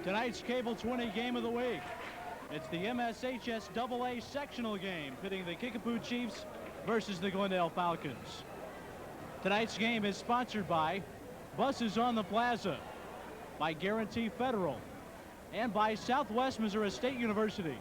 Tonight's Cable 20 game of the week. It's the MSHS AA sectional game pitting the Kickapoo Chiefs versus the Glendale Falcons. Tonight's game is sponsored by Buses on the Plaza, by Guarantee Federal, and by Southwest Missouri State University.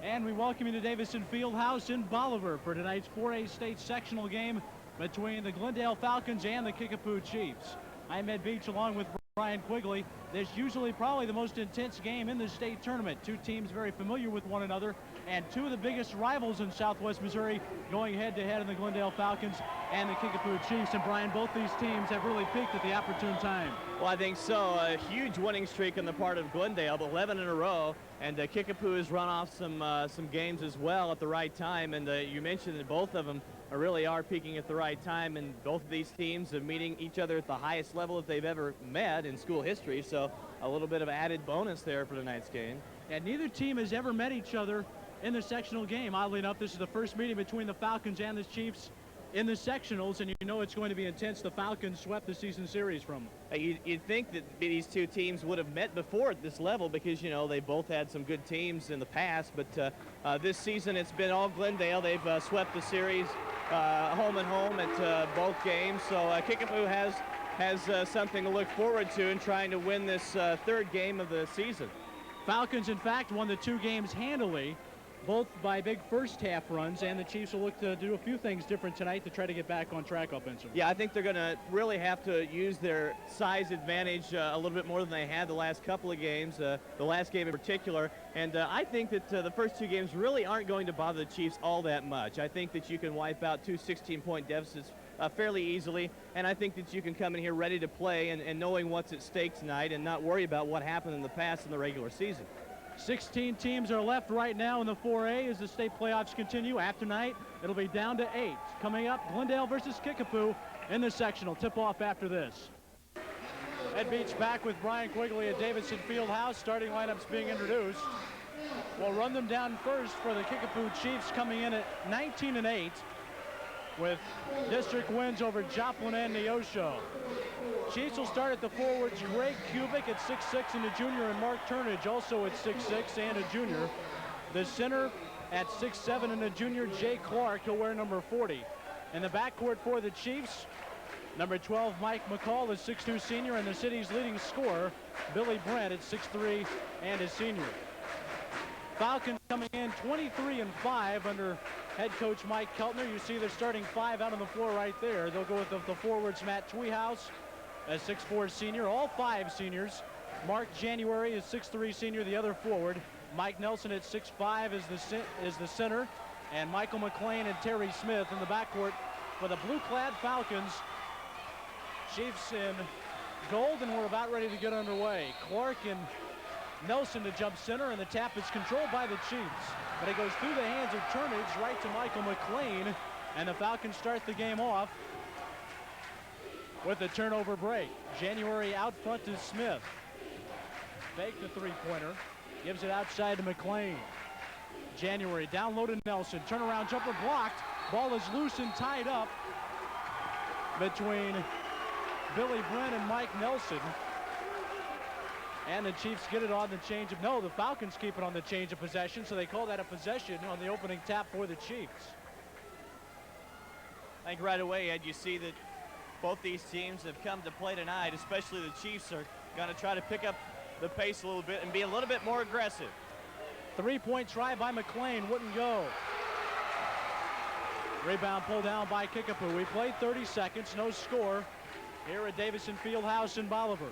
And we welcome you to Davison Fieldhouse in Bolivar for tonight's 4A state sectional game between the Glendale Falcons and the Kickapoo Chiefs. I'm Ed Beach along with Brian Quigley. This usually probably the most intense game in the state tournament. Two teams very familiar with one another, and two of the biggest rivals in Southwest Missouri going head-to-head in the Glendale Falcons and the Kickapoo Chiefs. And Brian, both these teams have really peaked at the opportune time. Well, I think so. A huge winning streak on the part of Glendale, 11 in a row, and Kickapoo has run off some games as well at the right time. And you mentioned that both of them really are peaking at the right time, and both of these teams are meeting each other at the highest level that they've ever met in school history, so a little bit of added bonus there for tonight's game. And neither team has ever met each other in the sectional game. Oddly enough, this is the first meeting between the Falcons and the Chiefs in the sectionals, and you know it's going to be intense. The Falcons swept the season series from them. You'd think that these two teams would have met before at this level because, you know, they both had some good teams in the past, but this season it's been all Glendale. They've swept the series home and home at both games, so Kickapoo has something to look forward to in trying to win this third game of the season. Falcons, in fact, won the two games handily, both by big first half runs, and the Chiefs will look to do a few things different tonight to try to get back on track offensively. Yeah, I think they're going to really have to use their size advantage a little bit more than they had the last couple of games, the last game in particular. And I think that the first two games really aren't going to bother the Chiefs all that much. I think that you can wipe out two 16-point deficits fairly easily, and I think that you can come in here ready to play and knowing what's at stake tonight and not worry about what happened in the past in the regular season. 16 teams are left right now in the 4A as the state playoffs continue. After night, it'll be down to 8. Coming up, Glendale versus Kickapoo in the sectional. Tip-off after this. Ed Beach back with Brian Quigley at Davison Fieldhouse. Starting lineups being introduced. We'll run them down first for the Kickapoo Chiefs, coming in at 19-8 with district wins over Joplin and Neosho. Chiefs will start at the forwards, Greg Kubik at 6'6" and a junior, and Mark Turnage also at 6'6" and a junior. The center at 6'7" and a junior, Jay Clark, he'll wear number 40. In the backcourt for the Chiefs, number 12, Mike McCall, is 6'2" senior, and the city's leading scorer, Billy Brent, at 6'3" and a senior. Falcons coming in 23-5 under head coach Mike Keltner. You see they're starting 5 out on the floor right there. They'll go with the forwards, Matt Tweehouse, a 6'4" senior, all 5 seniors. Mark January is 6'3" senior, the other forward. Mike Nelson at 6'5" is the center, and Michael McLean and Terry Smith in the backcourt for the blue-clad Falcons. Chiefs in gold, and we're about ready to get underway. Clark and Nelson to jump center, and the tap is controlled by the Chiefs, but it goes through the hands of Turnage right to Michael McLean, and the Falcons start the game off with a turnover break. January out front to Smith. Fake the three-pointer. Gives it outside to McLean. January down low to Nelson. Turnaround jumper blocked. Ball is loose and tied up between Billy Brent and Mike Nelson. And the Chiefs get it on the change of... No, the Falcons keep it on the change of possession, so they call that a possession on the opening tap for the Chiefs. I think right away, Ed, you see that both these teams have come to play tonight, especially the Chiefs are going to try to pick up the pace a little bit and be a little bit more aggressive. Three-point try by McLean, wouldn't go. Rebound pulled down by Kickapoo. We played 30 seconds, no score here at Davison Fieldhouse in Bolivar.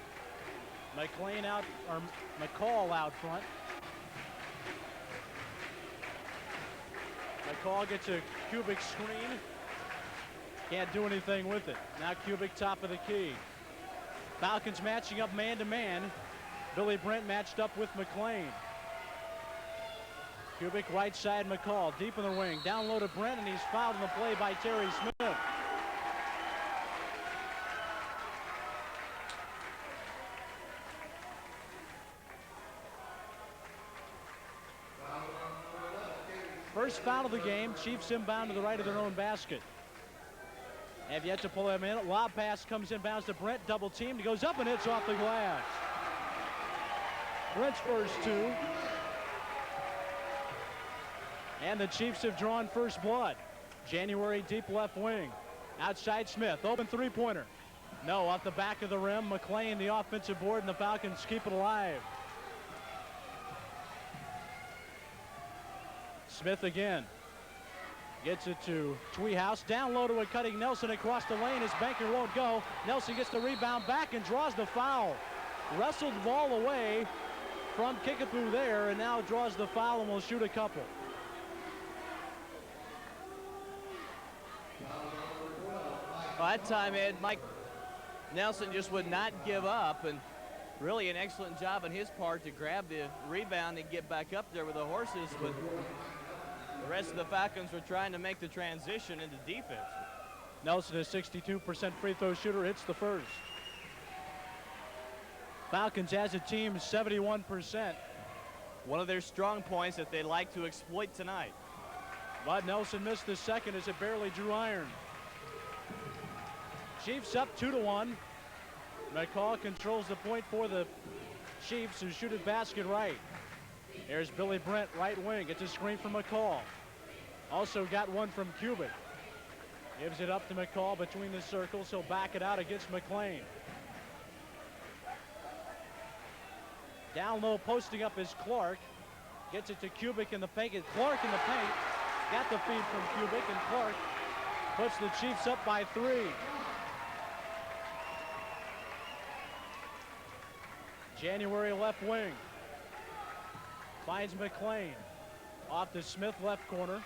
McLean out, or McCall out front. McCall gets a Kubik screen. Can't do anything with it. Now Kubik top of the key. Falcons matching up man-to-man. Billy Brent matched up with McLean. Kubik right side McCall, deep in the wing. Down low to Brent, and he's fouled in the play by Terry Smith. First foul of the game. Chiefs inbound to the right of their own basket. Have yet to pull him in. Lob pass comes inbounds to Brent. Double teamed. He goes up and hits off the glass. Brent's first two. And the Chiefs have drawn first blood. January deep left wing. Outside Smith, open three-pointer. No, off the back of the rim. McLean the offensive board, and the Falcons keep it alive. Smith again. Gets it to Tweehouse. Down low to a cutting Nelson across the lane. His banker won't go. Nelson gets the rebound back and draws the foul. Wrestled the ball away from Kickapoo there, and now draws the foul and will shoot a couple. Well, that time, Ed, Mike Nelson just would not give up, and really an excellent job on his part to grab the rebound and get back up there with the horses, but the rest of the Falcons were trying to make the transition into defense. Nelson, a 62% free throw shooter, hits the first. Falcons as a team, 71%. One of their strong points that they like to exploit tonight. But Nelson missed the second as it barely drew iron. Chiefs up 2-1. McCall controls the point for the Chiefs, who shoot it basket right. Here's Billy Brent, right wing. Gets a screen from McCall. Also got one from Cubic. Gives it up to McCall between the circles. He'll back it out against McLean. Down low, posting up is Clark. Gets it to Cubic in the paint. Clark in the paint. Got the feed from Cubic, and Clark puts the Chiefs up by 3. January left wing. Finds McLean. Off to Smith left corner.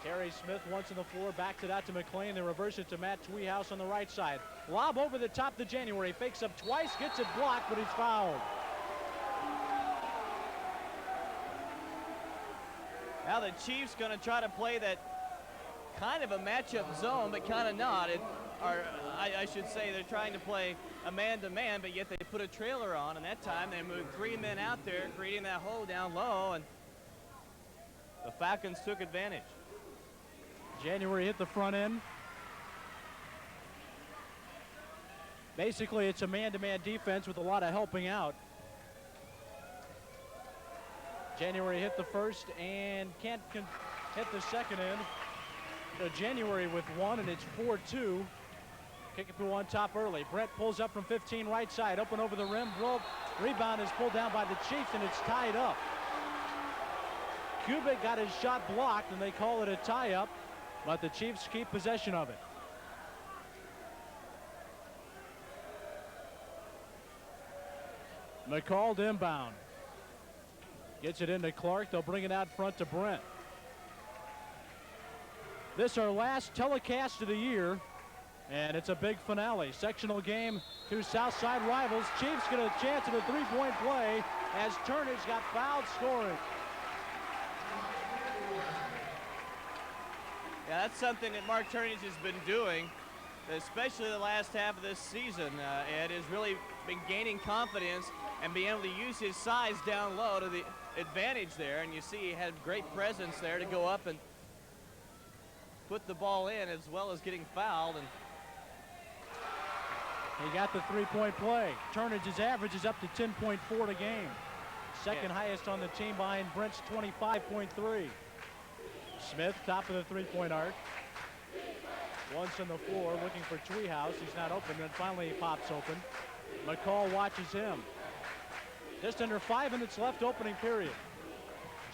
Terry Smith once on the floor, backs it out to McLean. They reverse it to Matt Tweehouse on the right side. Lob over the top to January. Fakes up twice, gets it blocked, but he's fouled. Now the Chiefs going to try to play that kind of a matchup zone, but kind of not. I should say they're trying to play a man-to-man, but yet they put a trailer on, and that time they moved 3 men out there, creating that hole down low, and the Falcons took advantage. January hit the front end. Basically, it's a man-to-man defense with a lot of helping out. January hit the first and can't hit the second end. So January with one, and it's 4-2. Kickapoo on top early. Brent pulls up from 15 right side. Open over the rim. Rebound is pulled down by the Chiefs, and it's tied up. Cubic got his shot blocked, and they call it a tie-up, but the Chiefs keep possession of it. McCall inbound. Gets it into Clark. They'll bring it out front to Brent. This is our last telecast of the year, and it's a big finale. Sectional game, two Southside rivals. Chiefs get a chance at a three-point play as Turner's got fouled scoring. Yeah, that's something that Mark Turnage has been doing, especially the last half of this season. Ed has really been gaining confidence and being able to use his size down low to the advantage there. And you see he had great presence there to go up and put the ball in, as well as getting fouled. And he got the three-point play. Turnage's average is up to 10.4 a game. Second highest on the team behind Brent's 25.3. Smith, top of the three-point arc. Once on the floor, looking for Tweehouse. He's not open, and finally he pops open. McCall watches him. Just under 5 minutes left, opening period.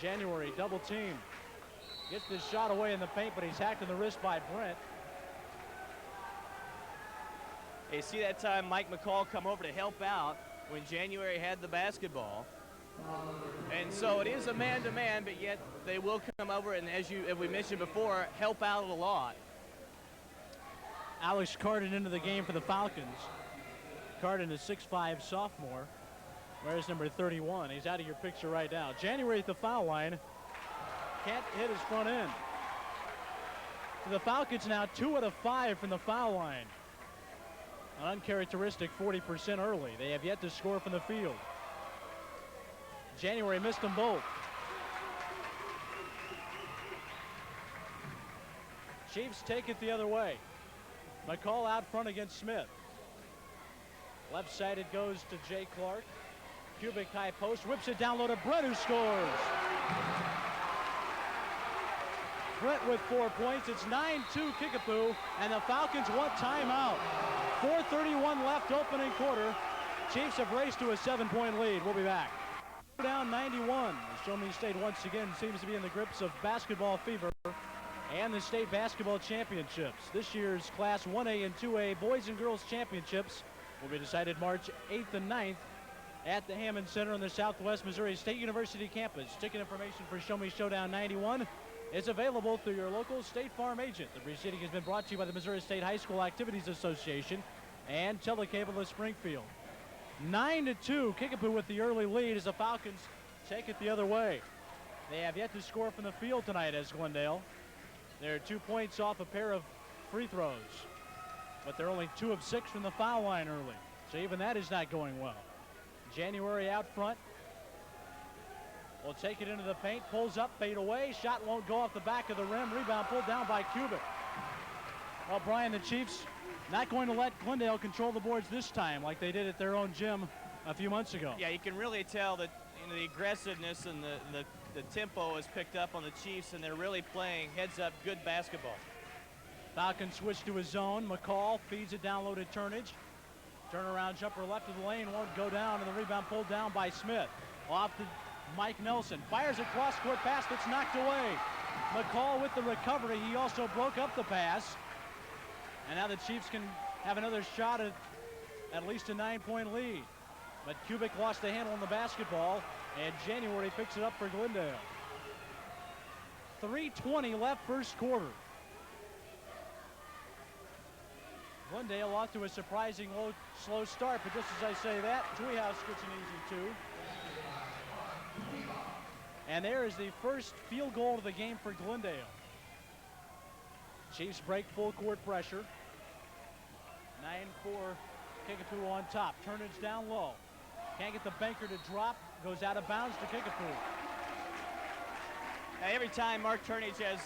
January double team. Gets this shot away in the paint, but he's hacked in the wrist by Brent. You see that time Mike McCall come over to help out when January had the basketball. And so it is a man-to-man, but yet they will come over and, as we mentioned before, help out a lot. Alex Carden into the game for the Falcons. Carden is 6'5" sophomore. Where's number 31? He's out of your picture right now. January at the foul line. Can't hit his front end. So the Falcons now 2 out of 5 from the foul line. An uncharacteristic 40% early. They have yet to score from the field. January missed them both. Chiefs take it the other way. McCall out front against Smith. Left side it goes to Jay Clark. Cubic high post, whips it down low to Brett, who scores. Brett with 4 points. It's 9-2 Kickapoo, and the Falcons want timeout. 4:31 left, opening quarter. Chiefs have raced to a 7-point lead. We'll be back. Down 91. Show Me State once again seems to be in the grips of basketball fever and the state basketball championships. This year's Class 1A and 2A boys and girls championships will be decided March 8th and 9th at the Hammond Center on the Southwest Missouri State University campus. Ticket information for Show Me Showdown 91 is available through your local State Farm agent. The proceeding has been brought to you by the Missouri State High School Activities Association and Telecable of Springfield. 9-2, Kickapoo with the early lead as the Falcons take it the other way. They have yet to score from the field tonight as Glendale. They're 2 points off a pair of free throws, but they're only 2 of 6 from the foul line early, so even that is not going well. January out front will take it into the paint, pulls up, fade away, shot won't go off the back of the rim, rebound pulled down by Cubic. Well, Brian, the Chiefs not going to let Glendale control the boards this time like they did at their own gym a few months ago. Yeah, you can really tell that the aggressiveness and the tempo is picked up on the Chiefs, and they're really playing heads-up good basketball. Falcons switch to a zone. McCall feeds it down low to Turnage. Turnaround jumper left of the lane won't go down, and the rebound pulled down by Smith. Off to Mike Nelson. Fires a cross-court pass that's knocked away. McCall with the recovery. He also broke up the pass. And now the Chiefs can have another shot at least a 9-point lead. But Cubic lost the handle on the basketball, and January picks it up for Glendale. 3:20 left first quarter. Glendale off to a surprising slow start, but just as I say that, Treehouse gets an easy 2. And there is the first field goal of the game for Glendale. Chiefs break full court pressure. 9-4 Kickapoo on top. Turnage down low. Can't get the banker to drop. Goes out of bounds to Kickapoo. Now, every time Mark Turnage has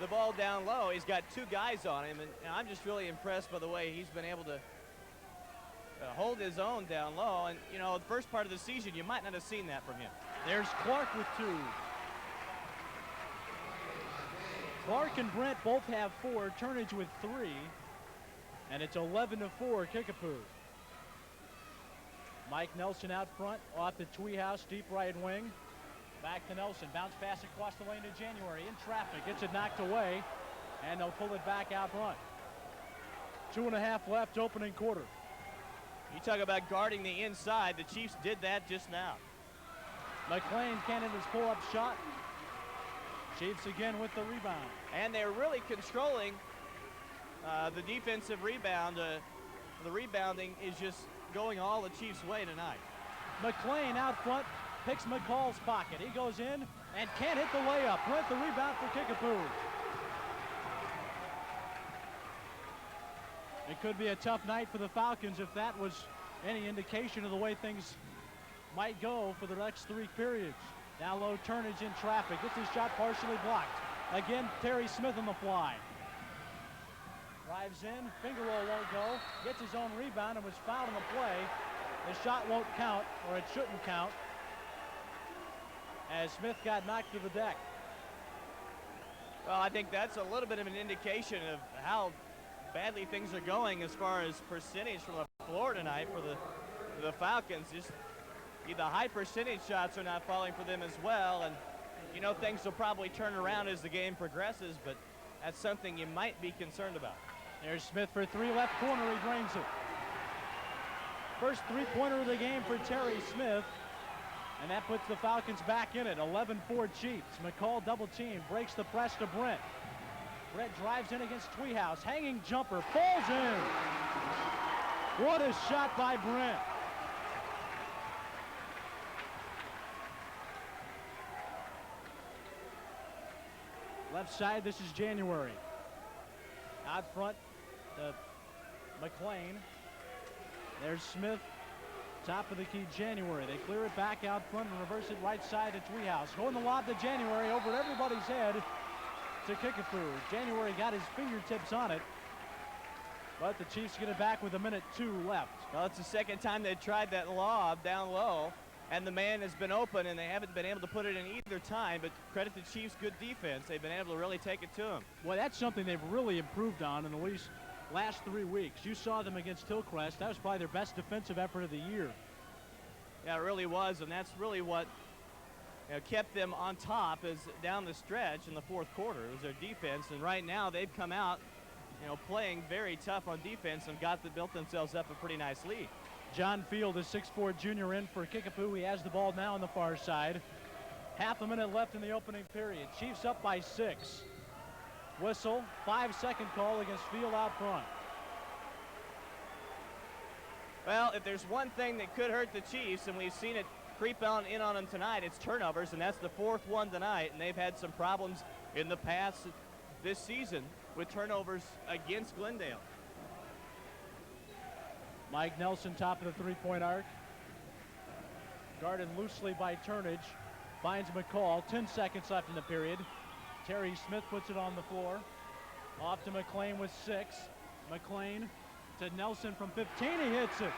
the ball down low, he's got 2 guys on him, and I'm just really impressed by the way he's been able to hold his own down low. And, you know, the first part of the season, you might not have seen that from him. There's Clark with 2. Clark and Brent both have 4. Turnage with 3. And it's 11-4 Kickapoo. Mike Nelson out front, off the Treehouse, deep right wing. Back to Nelson, bounce pass across the lane to January, in traffic, gets it knocked away, and they'll pull it back out front. 2.5 left, opening quarter. You talk about guarding the inside, the Chiefs did that just now. McLean Canada's pull-up shot. Chiefs again with the rebound. And they're really controlling the defensive rebound. The rebounding is just going all the Chiefs' way tonight. McLean out front, picks McCall's pocket. He goes in and can't hit the layup. Brent the rebound for Kickapoo. It could be a tough night for the Falcons if that was any indication of the way things might go for the next 3 periods. Down low, Turnage in traffic. Gets his shot partially blocked. Again, Terry Smith on the fly. Drives in, finger roll won't go. Gets his own rebound and was fouled in the play. The shot won't count, or it shouldn't count, as Smith got knocked to the deck. Well, I think that's a little bit of an indication of how badly things are going as far as percentage from the floor tonight for the Falcons. Just the high percentage shots are not falling for them as well, and you know things will probably turn around as the game progresses, but that's something you might be concerned about. There's Smith for 3, left corner, he drains it. First 3-pointer of the game for Terry Smith, and that puts the Falcons back in it. 11-4 Chiefs. McCall double team, breaks the press to Brent. Brent drives in against Treehouse, hanging jumper, falls in. What a shot by Brent. Left side, this is January. Out front to McLean. There's Smith, top of the key, January. They clear it back out front and reverse it right side to Treehouse. Going the lob to January over everybody's head to Kickapoo. January got his fingertips on it, but the Chiefs get it back with 1:02 left. Well, it's the second time they tried that lob down low, and the man has been open, and they haven't been able to put it in either time, but credit the Chiefs' good defense. They've been able to really take it to him. Well, that's something they've really improved on in the last 3 weeks. You saw them against Hillcrest. That was probably their best defensive effort of the year. Yeah, it really was, and that's really what kept them on top is down the stretch in the fourth quarter. It was their defense, and right now they've come out playing very tough on defense and built themselves up a pretty nice lead. John Field, a 6'4" junior in for Kickapoo. He has the ball now on the far side. Half a minute left in the opening period. Chiefs up by 6. Whistle, 5-second call against Field out front. Well, if there's one thing that could hurt the Chiefs, and we've seen it creep in on them tonight, it's turnovers, and that's the 4th one tonight, and they've had some problems in the past this season with turnovers against Glendale. Mike Nelson, top of the three-point arc. Guarded loosely by Turnage. Finds McCall. 10 seconds left in the period. Terry Smith puts it on the floor. Off to McLean with 6. McLean to Nelson from 15. He hits it.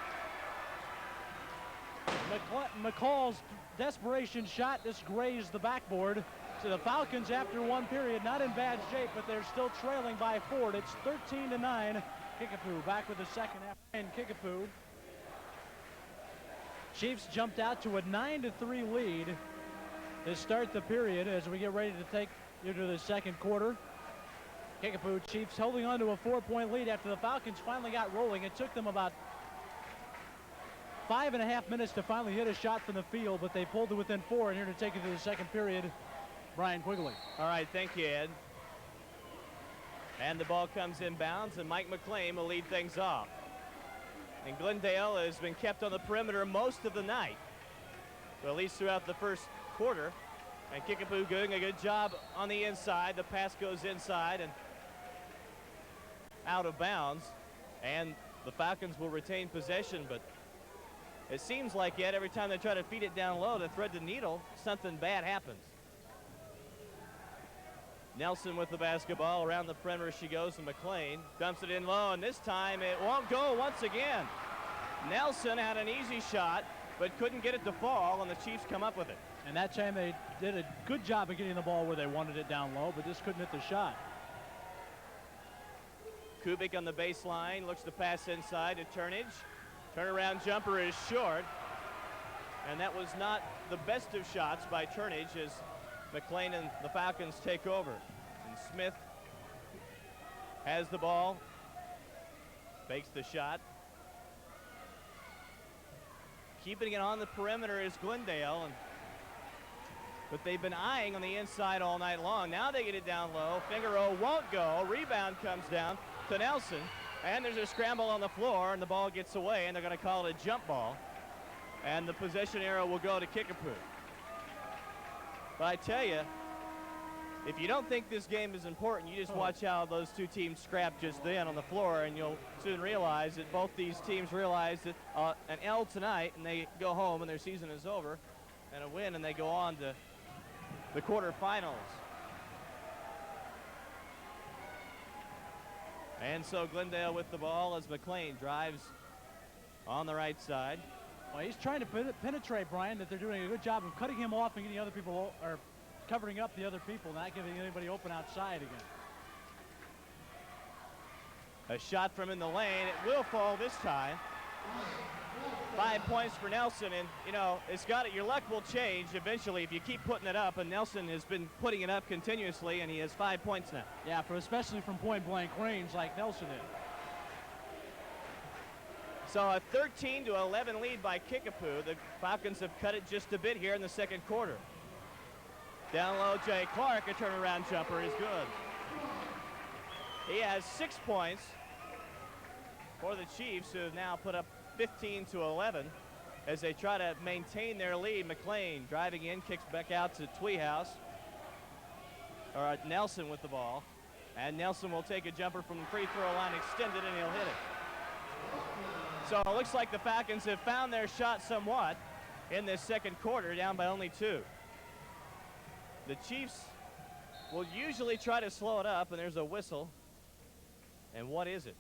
McCall's desperation shot just grazed the backboard. So the Falcons, after one period, not in bad shape, but they're still trailing by 4. It's 13-9. Kickapoo back with the second half. And Kickapoo. Chiefs jumped out to a 9-3 lead to start the period as we get ready to take you to the second quarter. Kickapoo Chiefs holding on to a 4-point lead after the Falcons finally got rolling. It took them about 5.5 minutes to finally hit a shot from the field, but they pulled to within 4, and here to take it to the second period, Brian Quigley. All right, thank you, Ed. And the ball comes inbounds, and Mike McLean will lead things off. And Glendale has been kept on the perimeter most of the night, well, at least throughout the first quarter. And Kickapoo doing a good job on the inside. The pass goes inside and out of bounds, and the Falcons will retain possession, but it seems like yet every time they try to feed it down low to thread the needle, something bad happens. Nelson with the basketball. Around the perimeter she goes, and McLean dumps it in low, and this time it won't go once again. Nelson had an easy shot, but couldn't get it to fall, and the Chiefs come up with it. And that time they did a good job of getting the ball where they wanted it down low, but just couldn't hit the shot. Kubik on the baseline, looks to pass inside to Turnage. Turnaround jumper is short, and that was not the best of shots by Turnage as McLean and the Falcons take over. And Smith has the ball, fakes the shot. Keeping it on the perimeter is Glendale, but they've been eyeing on the inside all night long. Now they get it down low. Fingaro won't go. Rebound comes down to Nelson, and there's a scramble on the floor, and the ball gets away, and they're going to call it a jump ball. And the possession arrow will go to Kickapoo. But I tell you, if you don't think this game is important, you just watch how those two teams scrap just then on the floor, and you'll soon realize that both these teams realize that an L tonight, and they go home, and their season is over, and a win, and they go on to the quarterfinals. And so Glendale with the ball as McLean drives on the right side. Well, he's trying to penetrate, Brian, that they're doing a good job of cutting him off and getting other people, or covering up the other people, not giving anybody open outside again. A shot from in the lane. It will fall this time. 5 points for Nelson, and your luck will change eventually if you keep putting it up, and Nelson has been putting it up continuously, and he has 5 points now. Yeah, especially from point-blank range like Nelson did. So a 13-11 lead by Kickapoo. The Falcons have cut it just a bit here in the second quarter. Down low, Jay Clark, a turnaround jumper is good. He has 6 points for the Chiefs, who have now put up 15-11 as they try to maintain their lead. McLean driving in, kicks back out to Nelson with the ball. And Nelson will take a jumper from the free throw line, extended, and he'll hit it. So it looks like the Falcons have found their shot somewhat in this second quarter, down by only 2. The Chiefs will usually try to slow it up, and there's a whistle. And what is it?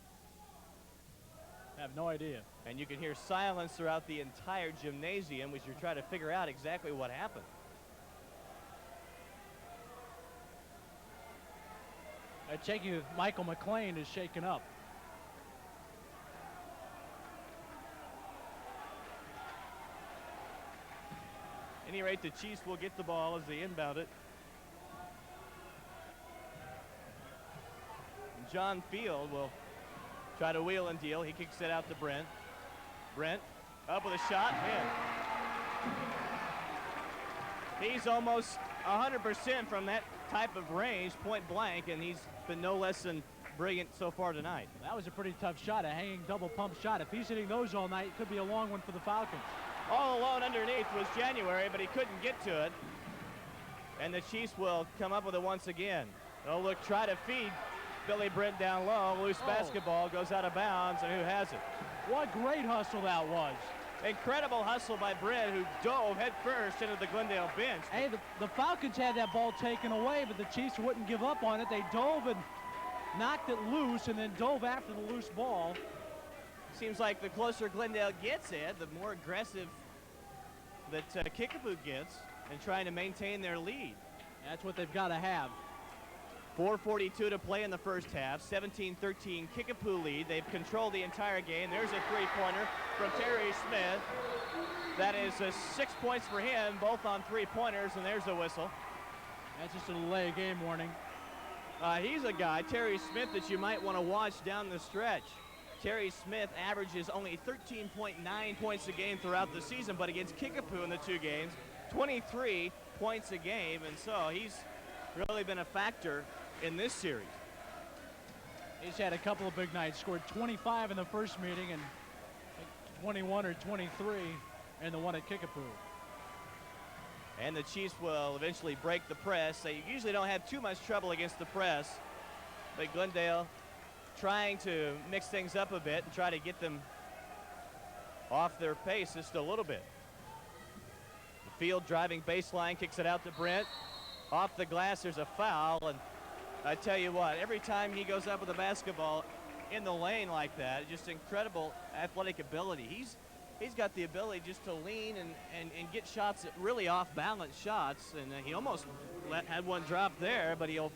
I have no idea. And you can hear silence throughout the entire gymnasium as you try to figure out exactly what happened. I take you, Michael McLean is shaken up. At any rate, the Chiefs will get the ball as they inbound it. And John Field will try to wheel and deal. He kicks it out to Brent. Brent up with a shot. Man. He's almost 100% from that type of range, point blank, and he's been no less than brilliant so far tonight. That was a pretty tough shot, a hanging double pump shot. If he's hitting those all night, it could be a long one for the Falcons. All alone underneath was January, but he couldn't get to it. And the Chiefs will come up with it once again. Oh, look, try to feed Billy Brent down low. Loose basketball goes out of bounds, and who has it? What great hustle that was. Incredible hustle by Brent, who dove head first into the Glendale bench. Hey, the Falcons had that ball taken away, but the Chiefs wouldn't give up on it. They dove and knocked it loose and then dove after the loose ball. Seems like the closer Glendale gets it, the more aggressive that Kickapoo gets in trying to maintain their lead. That's what they've got to have. 4:42 to play in the first half. 17-13 Kickapoo lead. They've controlled the entire game. There's a three-pointer from Terry Smith. That is 6 points for him, both on three-pointers, and there's a whistle. That's just a delay game warning. He's a guy, Terry Smith, that you might want to watch down the stretch. Terry Smith averages only 13.9 points a game throughout the season, but against Kickapoo in the two games, 23 points a game, and so he's really been a factor in this series. He's had a couple of big nights, scored 25 in the first meeting and 21 or 23 in the one at Kickapoo. And the Chiefs will eventually break the press. They usually don't have too much trouble against the press, but Glendale trying to mix things up a bit and try to get them off their pace just a little bit. The Field driving baseline, kicks it out to Brent. Off the glass, there's a foul, and I tell you what, every time he goes up with a basketball in the lane like that, just incredible athletic ability. He's got the ability just to lean and get shots, really off-balance shots, and he almost had one drop there, but he'll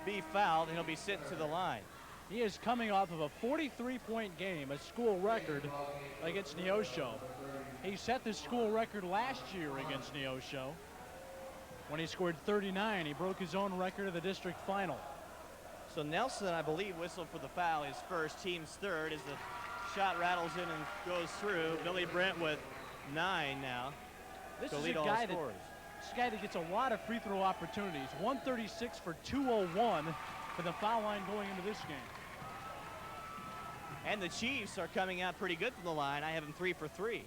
be fouled and he'll be sent to the line. He is coming off of a 43-point game, a school record against Neosho. He set the school record last year against Neosho when he scored 39. He broke his own record of the district final. So Nelson, I believe, whistled for the foul, his first, team's third, as the shot rattles in and goes through. Billy Brent with 9 now. This is a guy that gets a lot of free throw opportunities. 136 for 201 for the foul line going into this game. And the Chiefs are coming out pretty good from the line. I have him 3 for 3.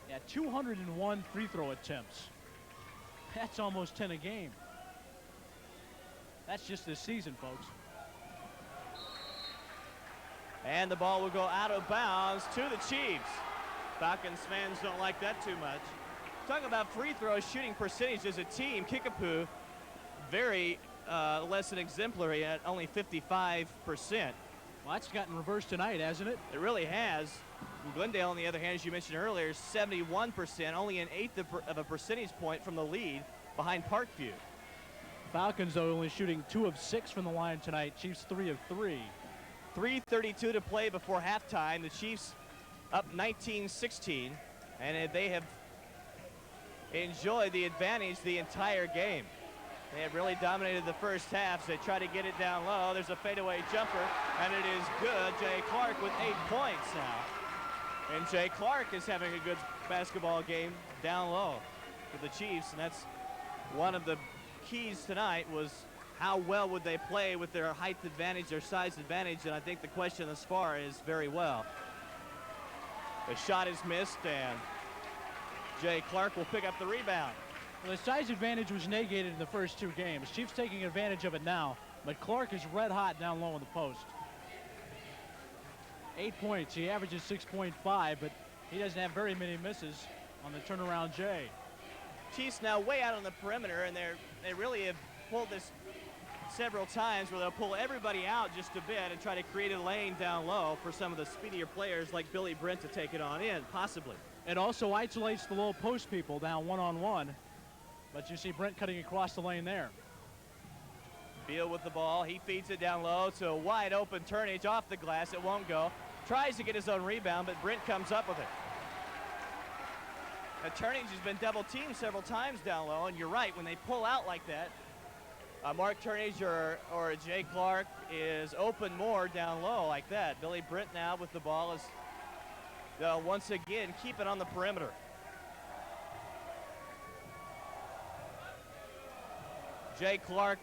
Yeah, 201 free throw attempts. That's almost 10 a game. That's just this season, folks. And the ball will go out of bounds to the Chiefs. Falcons fans don't like that too much. Talking about free throw shooting percentage as a team, Kickapoo very less than exemplary at only 55%. Well, that's gotten reversed tonight, hasn't it? It really has. And Glendale, on the other hand, as you mentioned earlier, 71%, only an eighth of a percentage point from the lead behind Parkview. Falcons, though, only shooting 2 of 6 from the line tonight. Chiefs 3 of 3. 3:32 to play before halftime. The Chiefs up 19-16, and they have enjoyed the advantage the entire game. They have really dominated the first half. So they try to get it down low. There's a fadeaway jumper, and it is good. Jay Clark with 8 points now. And Jay Clark is having a good basketball game down low for the Chiefs, and that's one of the keys tonight, was how well would they play with their height advantage, their size advantage, and I think the question thus far is very well. The shot is missed, and Jay Clark will pick up the rebound. Well, the size advantage was negated in the first 2 games. Chiefs taking advantage of it now, but Clark is red hot down low in the post. 8 points. He averages 6.5, but he doesn't have very many misses on the turnaround Jay. Chiefs now way out on the perimeter, and they really have pulled this several times where they'll pull everybody out just a bit and try to create a lane down low for some of the speedier players like Billy Brent to take it on in, possibly. It also isolates the low post people down one-on-one. But you see Brent cutting across the lane there. Beal with the ball. He feeds it down low to a wide open Turnage off the glass. It won't go. Tries to get his own rebound, but Brent comes up with it. Now, Turnage has been double teamed several times down low, and you're right, when they pull out like that, Mark Turnage or Jay Clark is open more down low like that. Billy Brent now with the ball is once again keep it on the perimeter. Jay Clark,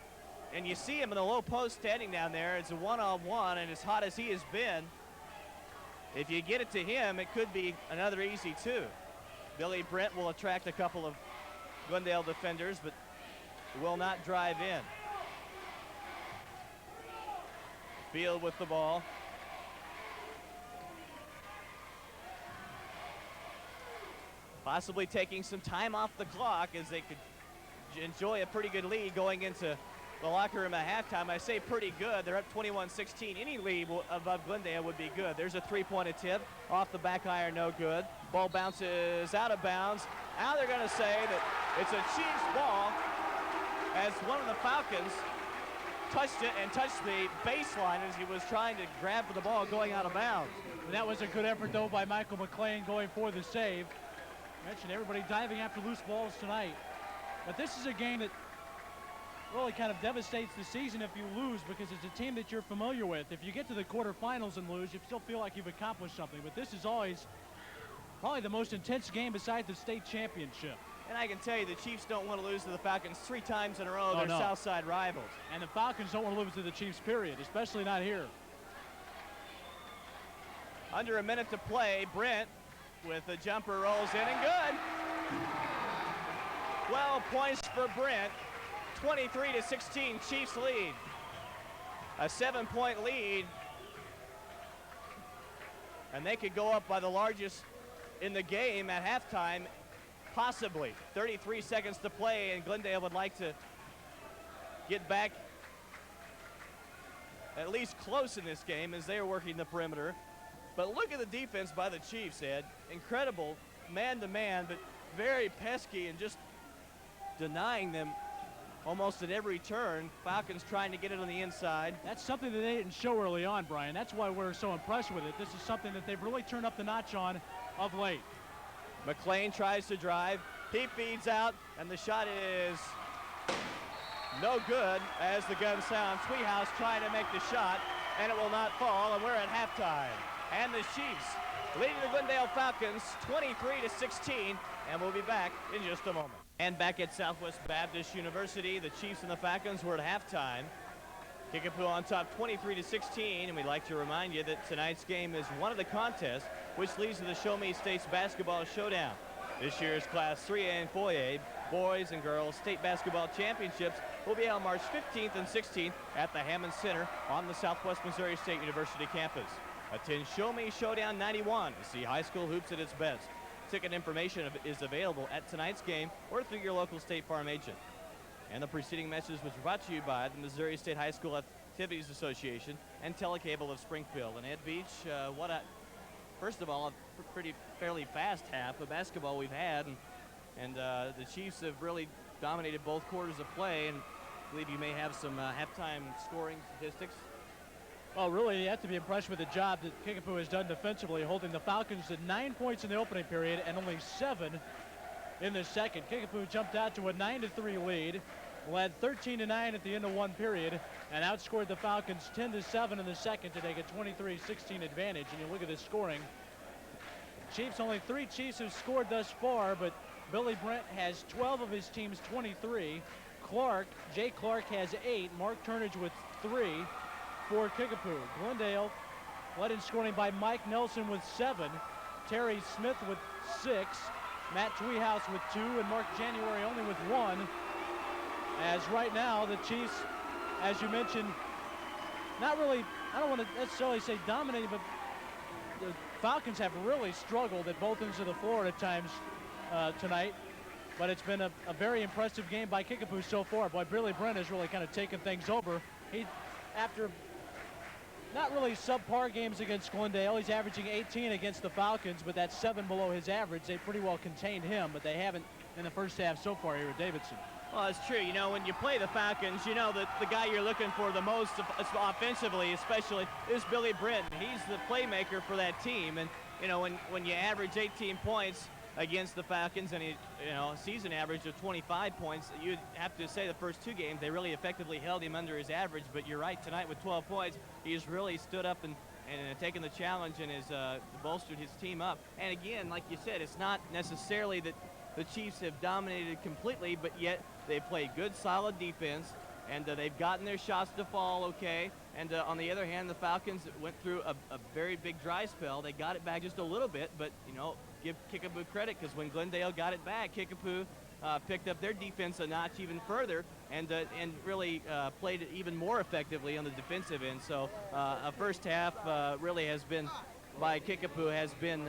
and you see him in the low post standing down there. It's a one-on-one, and as hot as he has been, if you get it to him, it could be another easy two. Billy Brent will attract a couple of Glendale defenders, but will not drive in. Field with the ball. Possibly taking some time off the clock as they could enjoy a pretty good lead going into the locker room at halftime. I say pretty good. They're up 21-16. Any lead above Glendale would be good. There's a three-point attempt off the back iron, no good. Ball bounces out of bounds. Now they're going to say that it's a Chiefs ball as one of the Falcons touched it and touched the baseline as he was trying to grab for the ball going out of bounds. And that was a good effort, though, by Michael McLean going for the save. I mentioned everybody diving after loose balls tonight. But this is a game that really kind of devastates the season if you lose, because it's a team that you're familiar with. If you get to the quarterfinals and lose, you still feel like you've accomplished something. But this is always probably the most intense game besides the state championship. And I can tell you the Chiefs don't want to lose to the Falcons 3 times in a row. They're Southside rivals. And the Falcons don't want to lose to the Chiefs, period, especially not here. Under a minute to play. Brent with a jumper rolls in and good. 12 points for Brent. 23-16 Chiefs lead. A 7-point lead. And they could go up by the largest in the game at halftime, possibly. 33 seconds to play, and Glendale would like to get back at least close in this game as they are working the perimeter. But look at the defense by the Chiefs, Ed. Incredible man-to-man, but very pesky and just denying them almost at every turn. Falcons trying to get it on the inside. That's something that they didn't show early on, Brian. That's why we're so impressed with it. This is something that they've really turned up the notch on of late. McLean tries to drive. He feeds out, and the shot is no good as the gun sounds. Tweehouse trying to make the shot, and it will not fall, and we're at halftime. And the Chiefs leading the Glendale Falcons 23-16, and we'll be back in just a moment. And back at Southwest Baptist University, the Chiefs and the Falcons were at halftime. Kickapoo on top 23-16, and we'd like to remind you that tonight's game is one of the contests which leads to the Show Me State's Basketball Showdown. This year's Class 3A and 4A Boys and Girls State Basketball Championships will be held March 15th and 16th at the Hammond Center on the Southwest Missouri State University campus. Attend Show Me Showdown 91 to see high school hoops at its best. Ticket information is available at tonight's game or through your local State Farm agent. And the preceding message was brought to you by the Missouri State High School Activities Association and Telecable of Springfield. And Ed Beach, first of all, a fairly fast half of basketball we've had, and the Chiefs have really dominated both quarters of play, and I believe you may have some halftime scoring statistics. Well, really, you have to be impressed with the job that Kickapoo has done defensively, holding the Falcons to 9 points in the opening period and only 7 in the second. Kickapoo jumped out to a 9-3 lead, led 13-9 at the end of one period, and outscored the Falcons 10-7 in the second to take a 23-16 advantage. And you look at the scoring. Chiefs, only 3 Chiefs have scored thus far, but Billy Brent has 12 of his team's 23. Jay Clark has 8. Mark Turnage with 3 for Kickapoo. Glendale led in scoring by Mike Nelson with 7. Terry Smith with 6. Matt Tweehouse with 2, and Mark January only with 1. As right now, the Chiefs, as you mentioned, not really, I don't want to necessarily say dominating, but the Falcons have really struggled at both ends of the floor at times tonight. but it's been a very impressive game by Kickapoo so far. Boy, Billy Brent has really kind of taken things over. He, after not really subpar games against Glendale, he's averaging 18 against the Falcons, but that's 7 below his average. They pretty well contained him, but they haven't in the first half so far here at Davidson. Well, it's true. You know, when you play the Falcons, you know that the guy you're looking for the most offensively, especially, is Billy Brent. He's the playmaker for that team. And, you know, when you average 18 points against the Falcons and a season average of 25 points, you'd have to say the first 2 games they really effectively held him under his average. But you're right, tonight with 12 points, he's really stood up and taken the challenge and has bolstered his team up. And again, like you said, it's not necessarily that the Chiefs have dominated completely, but yet they play good, solid defense, and they've gotten their shots to fall okay. And on the other hand, the Falcons went through a very big dry spell. They got it back just a little bit, but, you know, give Kickapoo credit, because when Glendale got it back, Kickapoo picked up their defense a notch even further and really played it even more effectively on the defensive end. So a first half really has been, by Kickapoo, has been,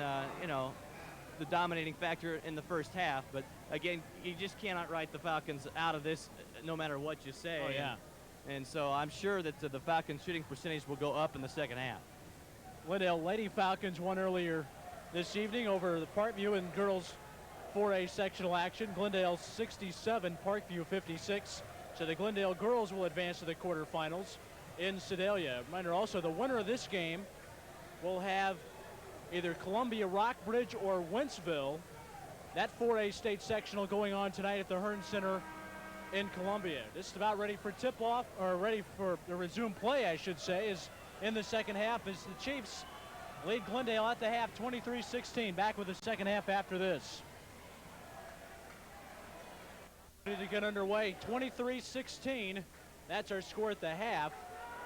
the dominating factor in the first half. But again, you just cannot write the Falcons out of this no matter what you say. Oh, yeah. And so I'm sure that the Falcons shooting percentage will go up in the second half. Glendale Lady Falcons won earlier this evening over the Parkview in girls 4A sectional action. Glendale 67, Parkview 56. So the Glendale girls will advance to the quarterfinals in Sedalia. Reminder also, the winner of this game will have either Columbia Rockbridge or Wentzville. That 4A state sectional going on tonight at the Hearn Center in Columbia. This is about ready for tip-off, or ready for the resume play, I should say, is in the second half as the Chiefs lead Glendale at the half 23-16. Back with the second half after this. Ready to get underway, 23-16. That's our score at the half.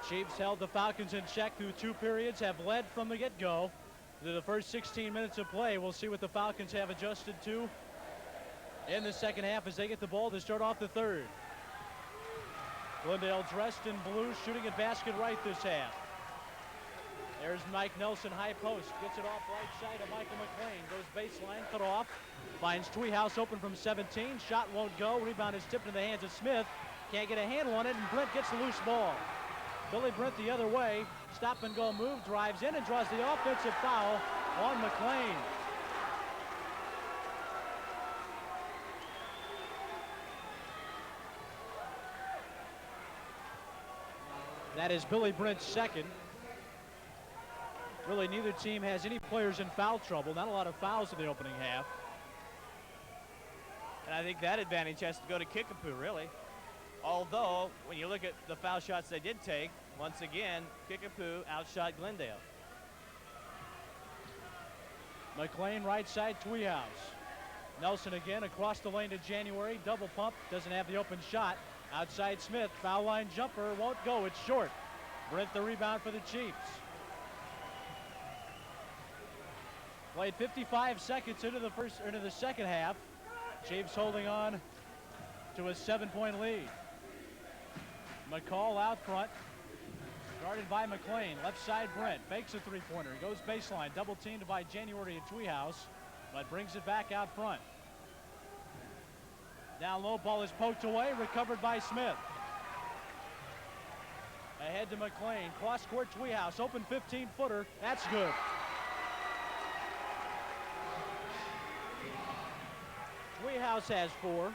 Chiefs held the Falcons in check through 2 periods, have led from the get-go. To the first 16 minutes of play, we'll see what the Falcons have adjusted to in the second half as they get the ball to start off the third. Glendale dressed in blue, shooting at basket right this half. There's Mike Nelson, high post, gets it off right side of Michael McLean, goes baseline, cut off, finds Tweehouse open from 17, shot won't go, rebound is tipped in the hands of Smith, can't get a handle on it, and Brent gets the loose ball. Billy Brent the other way, stop and go move, drives in and draws the offensive foul on McLean. That is Billy Brent's second. Really, neither team has any players in foul trouble. Not a lot of fouls in the opening half. And I think that advantage has to go to Kickapoo, really. Although, when you look at the foul shots they did take, once again, Kickapoo outshot Glendale. McLean right side, Tweehouse. Nelson again across the lane to January. Double pump, doesn't have the open shot. Outside Smith, foul line jumper, won't go, it's short. Brent the rebound for the Chiefs. Played 55 seconds into the second half. Chiefs holding on to a 7-point lead. McCall out front, guarded by McLean. Left side Brent, fakes a three-pointer, goes baseline, double teamed by January and Tweehouse, but brings it back out front. Down low, ball is poked away, recovered by Smith. Ahead to McLean, cross court Tweehouse, open 15-footer, that's good. Tweehouse has 4.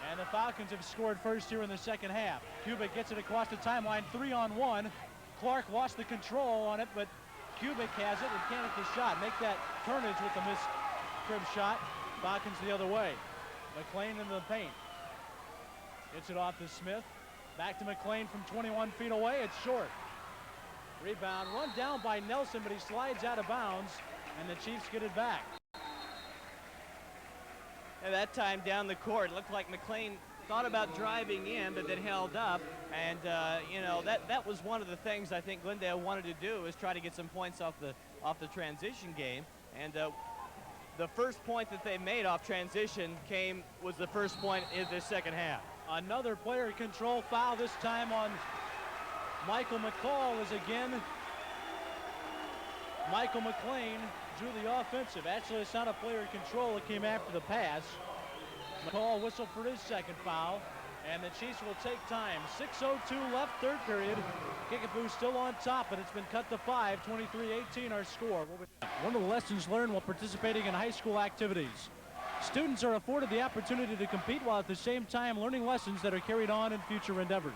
And the Falcons have scored first here in the second half. Kubik gets it across the timeline, 3-on-1. Clark lost the control on it, but Kubik has it and can't hit the shot. Make that turnage with the missed crib shot. Falcons the other way. McLean into the paint. Gets it off to Smith. Back to McLean from 21 feet away. It's short. Rebound run down by Nelson, but he slides out of bounds, and the Chiefs get it back. And that time down the court, it looked like McLean thought about driving in, but then held up. And, that was one of the things I think Glendale wanted to do, is try to get some points off the transition game. And the first point that they made off transition was the first point in the second half. Another player control foul, this time on Michael McCall, as again Michael McLean drew the offensive. Actually, it's not a player control. It came after the pass. McCall whistled for his second foul, and the Chiefs will take time. 6:02 left, third period. Kickapoo still on top, but it's been cut to 5. 23-18 our score. One of the lessons learned while participating in high school activities. Students are afforded the opportunity to compete while at the same time learning lessons that are carried on in future endeavors.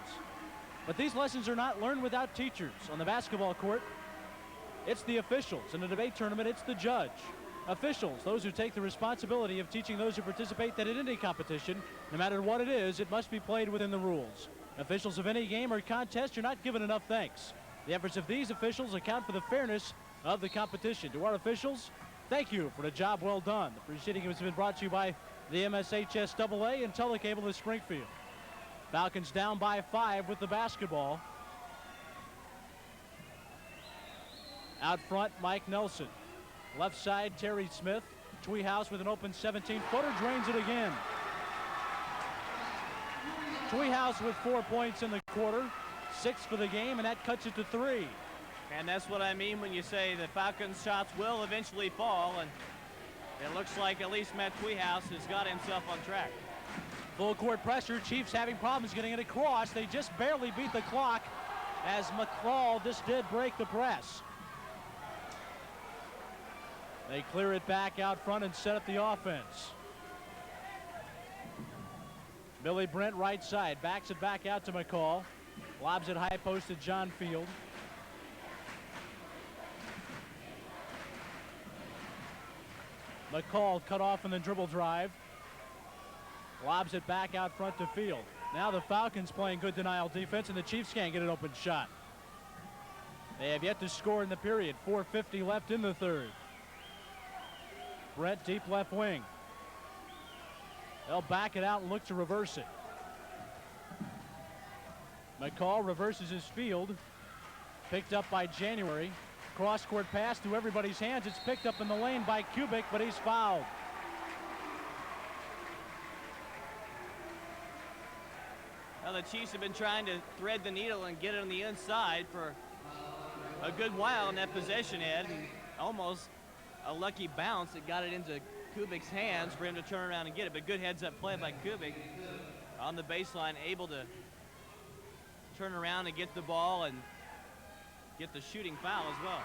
But these lessons are not learned without teachers. On the basketball court, it's the officials. In a debate tournament, it's the judge. Officials, those who take the responsibility of teaching those who participate that in any competition, no matter what it is, it must be played within the rules. Officials of any game or contest are not given enough thanks. The efforts of these officials account for the fairness of the competition. To our officials, thank you for the job well done. The proceeding has been brought to you by the MSHSAA and Telecable of Springfield. Falcons down by 5 with the basketball. Out front, Mike Nelson. Left side, Terry Smith. Tweehouse with an open 17-footer, drains it again. Tweehouse with 4 points in the quarter, 6 for the game, and that cuts it to 3. And that's what I mean when you say the Falcons' shots will eventually fall, and it looks like at least Matt Tweehouse has got himself on track. Full court pressure, Chiefs having problems getting it across. They just barely beat the clock as McCall just did break the press. They clear it back out front and set up the offense. Billy Brent right side, backs it back out to McCall. Lobs it high post to John Field. McCall cut off in the dribble drive. Lobs it back out front to Field. Now the Falcons playing good denial defense, and the Chiefs can't get an open shot. They have yet to score in the period. 4:50 left in the third. Brent deep left wing. They'll back it out and look to reverse it. McCall reverses his field. Picked up by January. Cross-court pass through everybody's hands. It's picked up in the lane by Kubik, but he's fouled. Now the Chiefs have been trying to thread the needle and get it on the inside for a good while in that possession, Ed, and almost a lucky bounce that got it into Kubik's hands for him to turn around and get it. But good heads-up play by Kubik on the baseline, able to turn around and get the ball and get the shooting foul as well.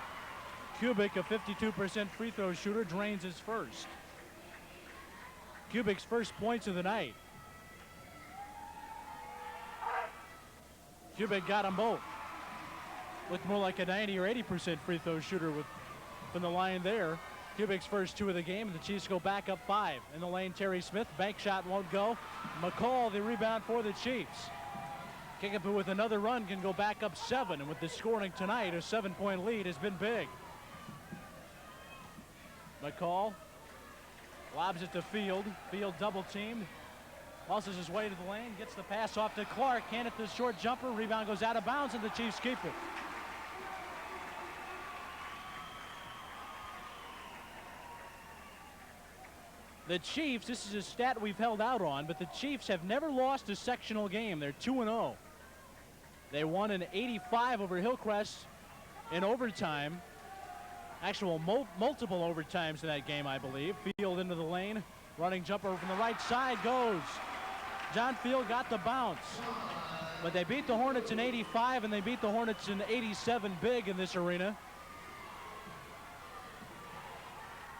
Kubik, a 52% free throw shooter, drains his first. Kubik's first points of the night. Kubik got them both. Looked more like a 90 or 80% free throw shooter from the line there. Kubik's first 2 of the game, and the Chiefs go back up 5. In the lane, Terry Smith, bank shot won't go. McCall, the rebound for the Chiefs. Kickapoo with another run can go back up 7, and with the scoring tonight, a 7-point lead has been big. McCall lobs it to Field. Field double teamed. Muscles his way to the lane, gets the pass off to Clark. Can't hit the short jumper. Rebound goes out of bounds, and the Chiefs keep it. The Chiefs, this is a stat we've held out on, but the Chiefs have never lost a sectional game. They're 2-0. They won an 85 over Hillcrest in overtime. Actual multiple overtimes in that game, I believe. Field into the lane. Running jumper from the right side goes. John Field got the bounce. But they beat the Hornets in 85, and they beat the Hornets in 87 big in this arena.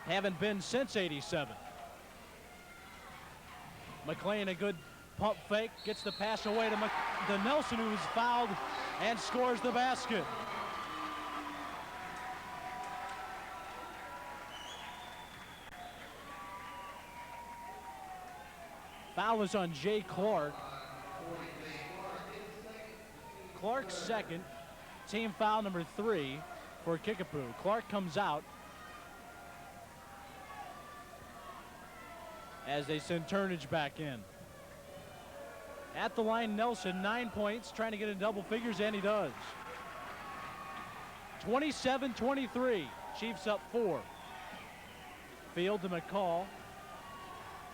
Haven't been since 87. McLean, a good pump fake, gets the pass away to Nelson, who's fouled and scores the basket. Foul is on Jay Clark. Clark's second, team foul number 3 for Kickapoo. Clark comes out as they send Turnage back in. At the line, Nelson, 9 points, trying to get in double figures, and he does. 27-23, Chiefs up 4. Field to McCall.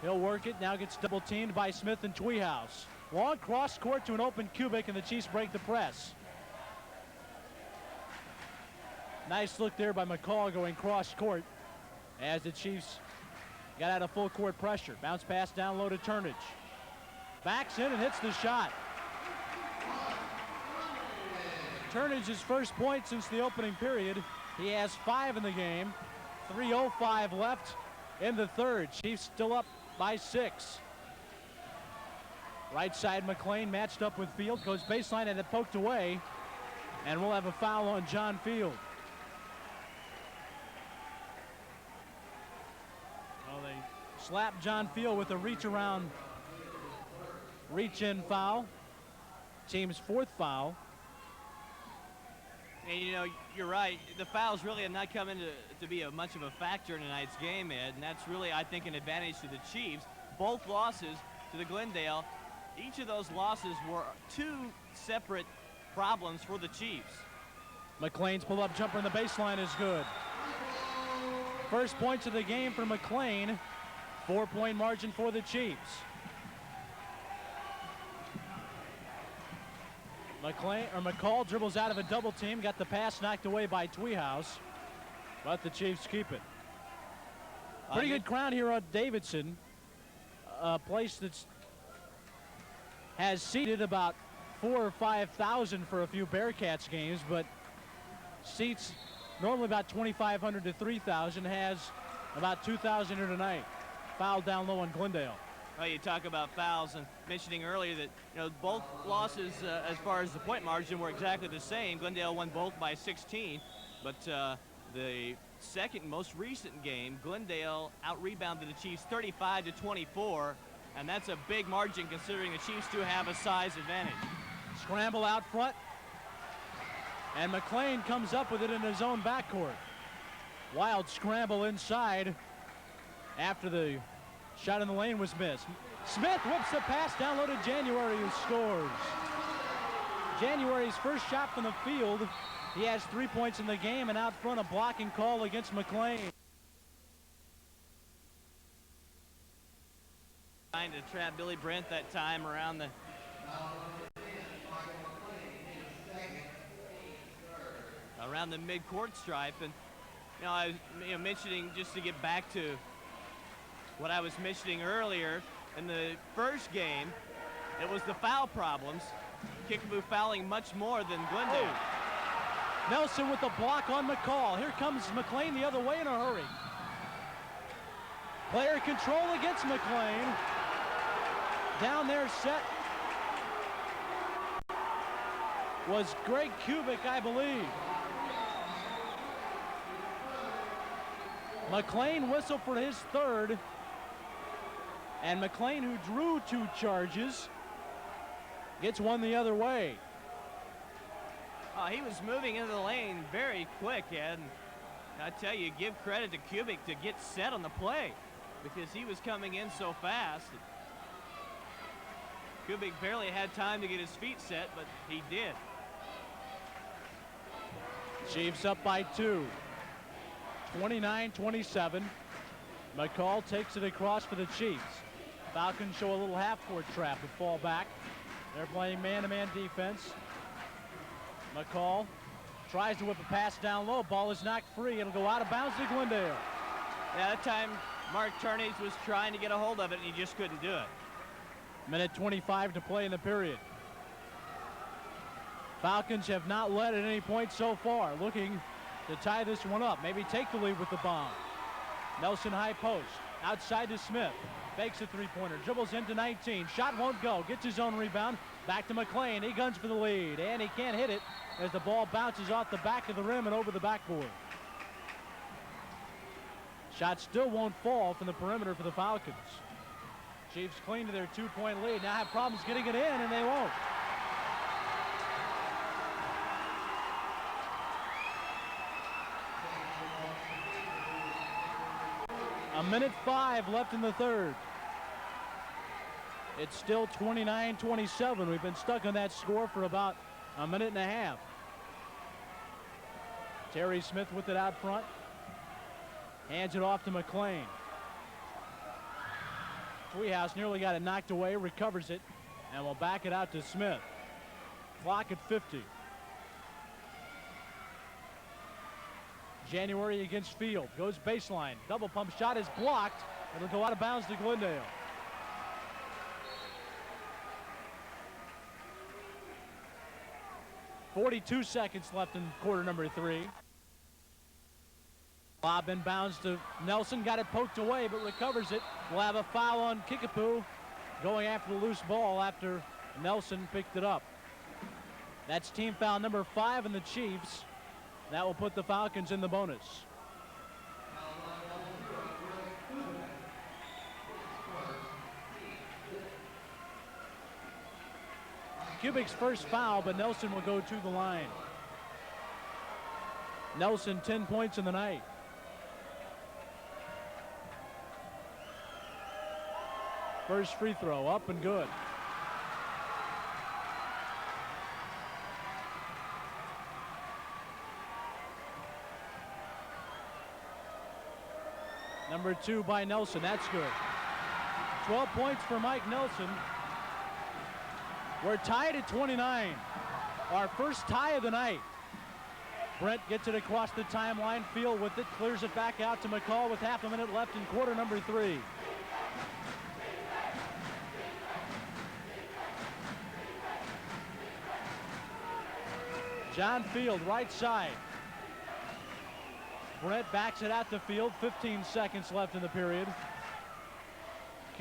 He'll work it, now gets double teamed by Smith and Tweehouse. Long cross court to an open Kubik, and the Chiefs break the press. Nice look there by McCall going cross court as the Chiefs got out of full court pressure. Bounce pass down low to Turnage. Backs in and hits the shot. Turnage's first point since the opening period. He has 5 in the game. 3:05 left in the third. Chiefs still up by 6. Right side McLean matched up with Field. Goes baseline and it poked away. And we'll have a foul on John Field. Well, they slapped John Field with a reach-in foul. Team's 4th foul. And you know, you're right. The fouls really have not come into to be much of a factor in tonight's game, Ed, and that's really, I think, an advantage to the Chiefs. Both losses to the Glendale, each of those losses were 2 separate problems for the Chiefs. McLean's pull-up jumper in the baseline is good. First points of the game for McLean. 4-point margin for the Chiefs. McCall dribbles out of a double team, got the pass knocked away by Tweehouse, but the Chiefs keep it. Pretty good crowd here on Davidson, a place that has seated about 4,000 or 5,000 for a few Bearcats games, but seats normally about 2,500 to 3,000, has about 2,000 here tonight. Foul down low on Glendale. Well, you talk about fouls, and mentioning earlier that, you know, both losses as far as the point margin were exactly the same. Glendale won both by 16, but the second most recent game, Glendale out-rebounded the Chiefs 35 to 24, and that's a big margin considering the Chiefs do have a size advantage. Scramble out front, and McLean comes up with it in his own backcourt. Wild scramble inside after the shot in the lane was missed. Smith whips the pass down low to January, who scores. January's first shot from the field. He has 3 points in the game, and out front a blocking call against McLean. Trying to trap Billy Brent that time around the mid-court stripe. And you know, I was mentioning, just to get back to what I was mentioning earlier, in the first game, it was the foul problems. Kickapoo fouling much more than Glendale. Nelson with the block on McCall. Here comes McLean the other way in a hurry. Player control against McLean. Down there set was Greg Kubik, I believe. McLean whistled for his 3rd. And McLean, who drew 2 charges, gets one the other way. He was moving into the lane very quick, Ed. And I tell you, give credit to Kubik to get set on the play because he was coming in so fast. Kubik barely had time to get his feet set, but he did. Chiefs up by 2. 29-27. McCall takes it across for the Chiefs. Falcons show a little half-court trap to fall back. They're playing man-to-man defense. McCall tries to whip a pass down low. Ball is knocked free. It'll go out of bounds to Glendale. Yeah, that time Mark Turnage was trying to get a hold of it, and he just couldn't do it. Minute 25 to play in the period. Falcons have not led at any point so far. Looking to tie this one up. Maybe take the lead with the bomb. Nelson high post. Outside to Smith. Fakes a three-pointer. Dribbles into 19. Shot won't go. Gets his own rebound. Back to McLean. He guns for the lead. And he can't hit it as the ball bounces off the back of the rim and over the backboard. Shot still won't fall from the perimeter for the Falcons. Chiefs cling to their 2-point lead. Now have problems getting it in, and they won't. A minute 5 left in the third. It's still 29-27. We've been stuck on that score for about a minute and a half. Terry Smith with it out front. Hands it off to McLean. Tweehouse nearly got it knocked away, recovers it, and will back it out to Smith. Clock at 50. January against Field. Goes baseline. Double pump shot is blocked. It'll go out of bounds to Glendale. .42 seconds left in quarter number 3. Lob inbounds to Nelson. Got it poked away, but recovers it. We'll have a foul on Kickapoo going after the loose ball after Nelson picked it up. That's team foul number 5 in the Chiefs. That will put the Falcons in the bonus. Kubik's first foul, but Nelson will go to the line. Nelson, 10 points in the night. First free throw, up and good. Number 2 by Nelson, that's good. 12 points for Mike Nelson. We're tied at 29. Our first tie of the night. Brent gets it across the timeline. Field with it, clears it back out to McCall with half a minute left in quarter number 3. John Field, right side. Brent backs it out to Field. 15 seconds left in the period.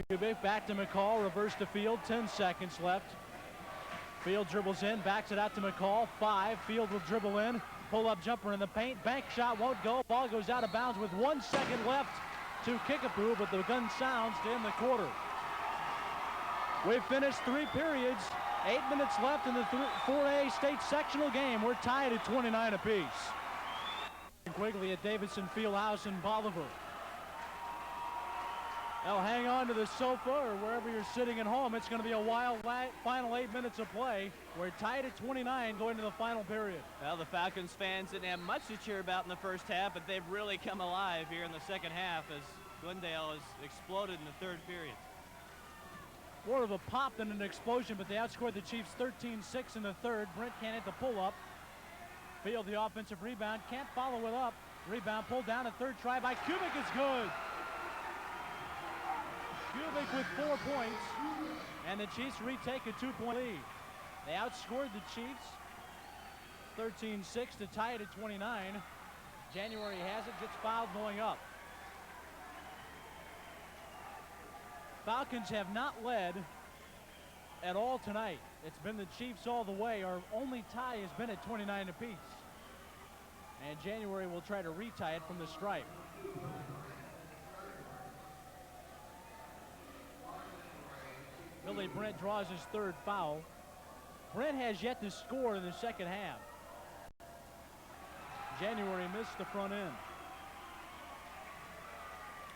Kubik back to McCall, reverse to Field. 10 seconds left. Field dribbles in, backs it out to McCall. 5. Field will dribble in. Pull-up jumper in the paint. Bank shot won't go. Ball goes out of bounds with 1 second left to Kickapoo, but the gun sounds to end the quarter. We've finished 3 periods. 8 minutes left in the 4A state sectional game. We're tied at 29 apiece. Quigley at Davidson Fieldhouse in Bolivar. They'll hang on to the sofa or wherever you're sitting at home. It's going to be a wild final 8 minutes of play. We're tied at 29 going to the final period. Well, the Falcons fans didn't have much to cheer about in the first half, but they've really come alive here in the second half as Glendale has exploded in the third period. More of a pop than an explosion, but they outscored the Chiefs 13-6 in the third. Brent can't hit the pull-up. Field, the offensive rebound, can't follow it up. Rebound pulled down, a third try by Kubik is good. Kubik with 4 points, and the Chiefs retake a 2-point lead. They outscored the Chiefs 13-6 to tie it at 29. January has it, gets fouled going up. Falcons have not led at all tonight. It's been the Chiefs all the way. Our only tie has been at 29 apiece. And January will try to retie it from the stripe. Billy Brent draws his third foul. Brent has yet to score in the second half. January missed the front end.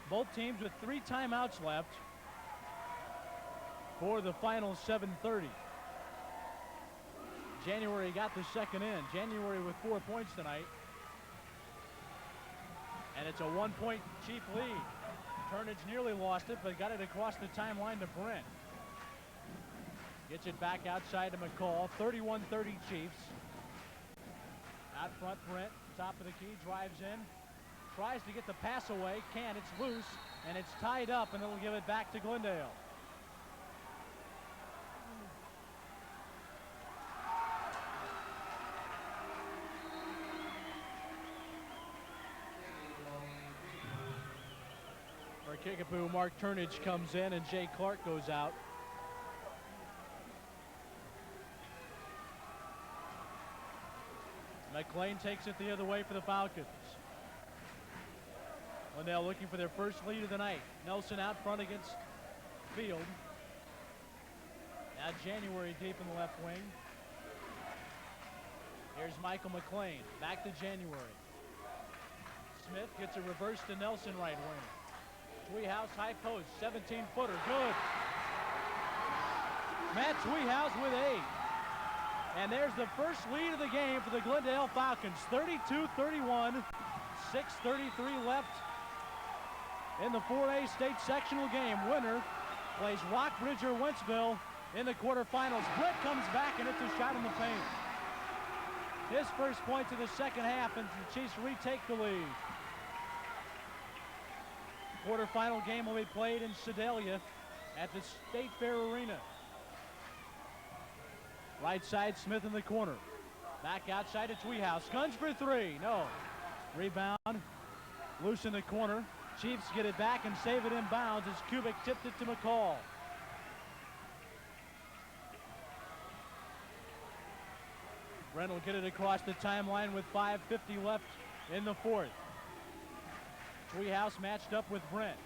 Both teams with 3 timeouts left for the final 7:30. January got the second in. January with 4 points tonight. And it's a 1-point Chief lead. Turnage nearly lost it, but got it across the timeline to Brent. Gets it back outside to McCall. 31-30 Chiefs. Out front, Brent, top of the key, drives in. Tries to get the pass away. Can't. It's loose, and it's tied up, and it'll give it back to Glendale. For Kickapoo, Mark Turnage comes in, and Jay Clark goes out. McLean takes it the other way for the Falcons. Glendale looking for their first lead of the night. Nelson out front against Field. Now January deep in the left wing. Here's Michael McLean. Back to January. Smith gets a reverse to Nelson right wing. Tweehouse high post. 17-footer. Good. Matt Tweehouse with 8. And there's the first lead of the game for the Glendale Falcons. 32-31. 6:33 left in the 4A state sectional game. Winner plays Rockbridge or Wentzville in the quarterfinals. Brett comes back and it's a shot in the paint. his first points of the second half, and the Chiefs retake the lead. Quarterfinal game will be played in Sedalia at the State Fair Arena. Right side, Smith in the corner. Back outside to Tweehouse. Guns for three. No. Rebound. Loose in the corner. Chiefs get it back and save it inbounds as Kubik tipped it to McCall. Brent will get it across the timeline with 5:50 left in the fourth. Tweehouse matched up with Brent.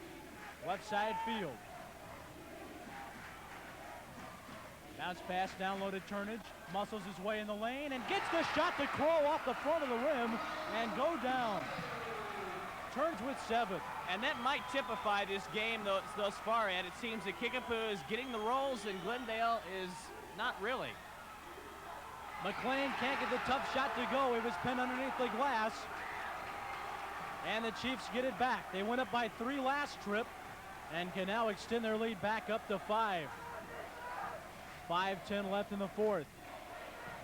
Left side field. Bounce pass, down low to Turnage. Muscles his way in the lane and gets the shot to Crow off the front of the rim and go down. Turns with 7. And that might typify this game thus far, Ed. It seems that Kickapoo is getting the rolls and Glendale is not really. McLean can't get the tough shot to go. He was pinned underneath the glass. And the Chiefs get it back. They went up by 3 last trip and can now extend their lead back up to 5. 5:10 left in the fourth.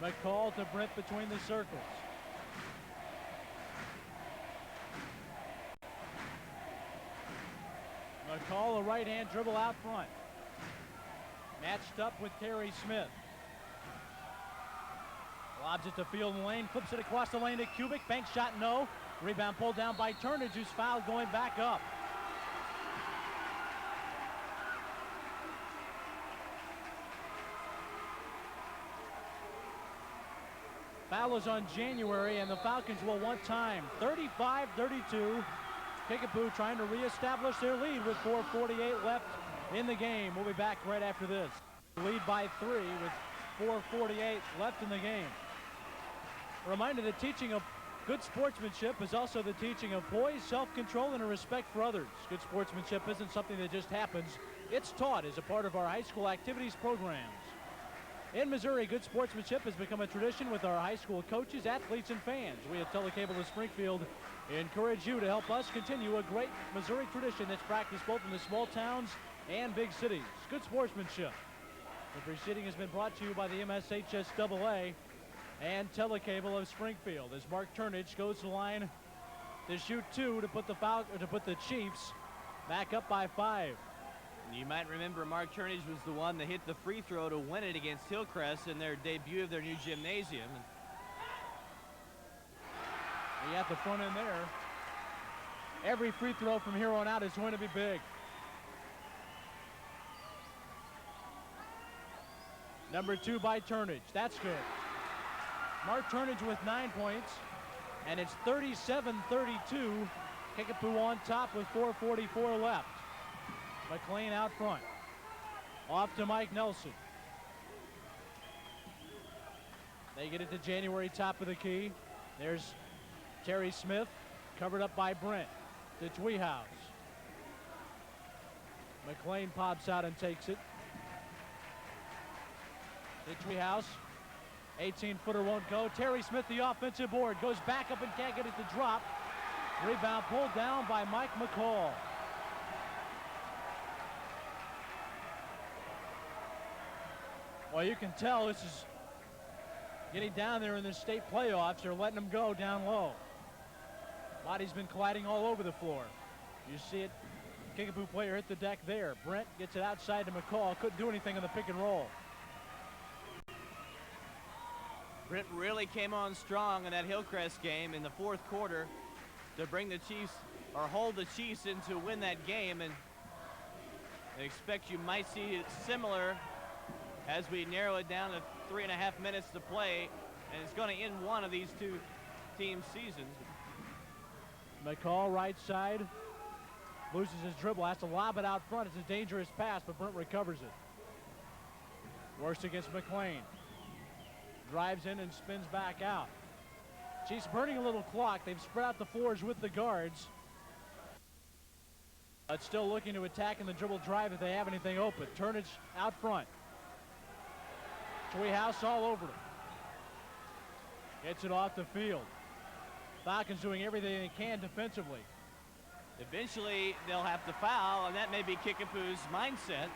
McCall to Brent between the circles. McCall, a right-hand dribble out front. Matched up with Terry Smith. Lobs it to field and lane, flips it across the lane to Kubik. Bank shot, no. Rebound pulled down by Turnage, who's fouled going back up. Foul is on January, and the Falcons will want time. 35-32. Kickapoo trying to reestablish their lead with 4:48 left in the game. We'll be back right after this. Lead by 3 with 4:48 left in the game. A reminder that teaching of good sportsmanship is also the teaching of poise, self-control, and a respect for others. Good sportsmanship isn't something that just happens. It's taught as a part of our high school activities programs. In Missouri, good sportsmanship has become a tradition with our high school coaches, athletes, and fans. We at Telecable of Springfield encourage you to help us continue a great Missouri tradition that's practiced both in the small towns and big cities. Good sportsmanship. The proceeding has been brought to you by the MSHSAA and Telecable of Springfield as Mark Turnage goes to the line to shoot 2 to put the Chiefs back up by 5. You might remember Mark Turnage was the one that hit the free throw to win it against Hillcrest in their debut of their new gymnasium. He at the front end there. Every free throw from here on out is going to be big. Number 2 by Turnage. That's good. Mark Turnage with 9 points, and it's 37-32. Kickapoo on top with 4:44 left. McLean out front. Off to Mike Nelson. They get it to January, top of the key. There's Terry Smith, covered up by Brent. To Tweehouse. McLean pops out and takes it. To Tweehouse. 18-footer won't go. Terry Smith, the offensive board, goes back up and can't get it to drop. Rebound pulled down by Mike McCall. Well, you can tell this is getting down there in the state playoffs. They're letting them go down low. Body's been colliding all over the floor. You see it. Kickapoo player hit the deck there. Brent gets it outside to McCall. Couldn't do anything on the pick and roll. Brent really came on strong in that Hillcrest game in the fourth quarter to bring the Chiefs, or hold the Chiefs in to win that game, and I expect you might see it similar as we narrow it down to 3.5 minutes to play, and it's going to end one of these two teams' seasons. McCall right side, loses his dribble, has to lob it out front. It's a dangerous pass, but Brent recovers it. Worst against McLean. Drives in and spins back out. Chiefs burning a little clock. They've spread out the floors with the guards. But still looking to attack in the dribble drive if they have anything open. Turnage out front. Tweehouse all over him. Gets it off the field. Falcons doing everything they can defensively. Eventually, they'll have to foul, and that may be Kickapoo's mindset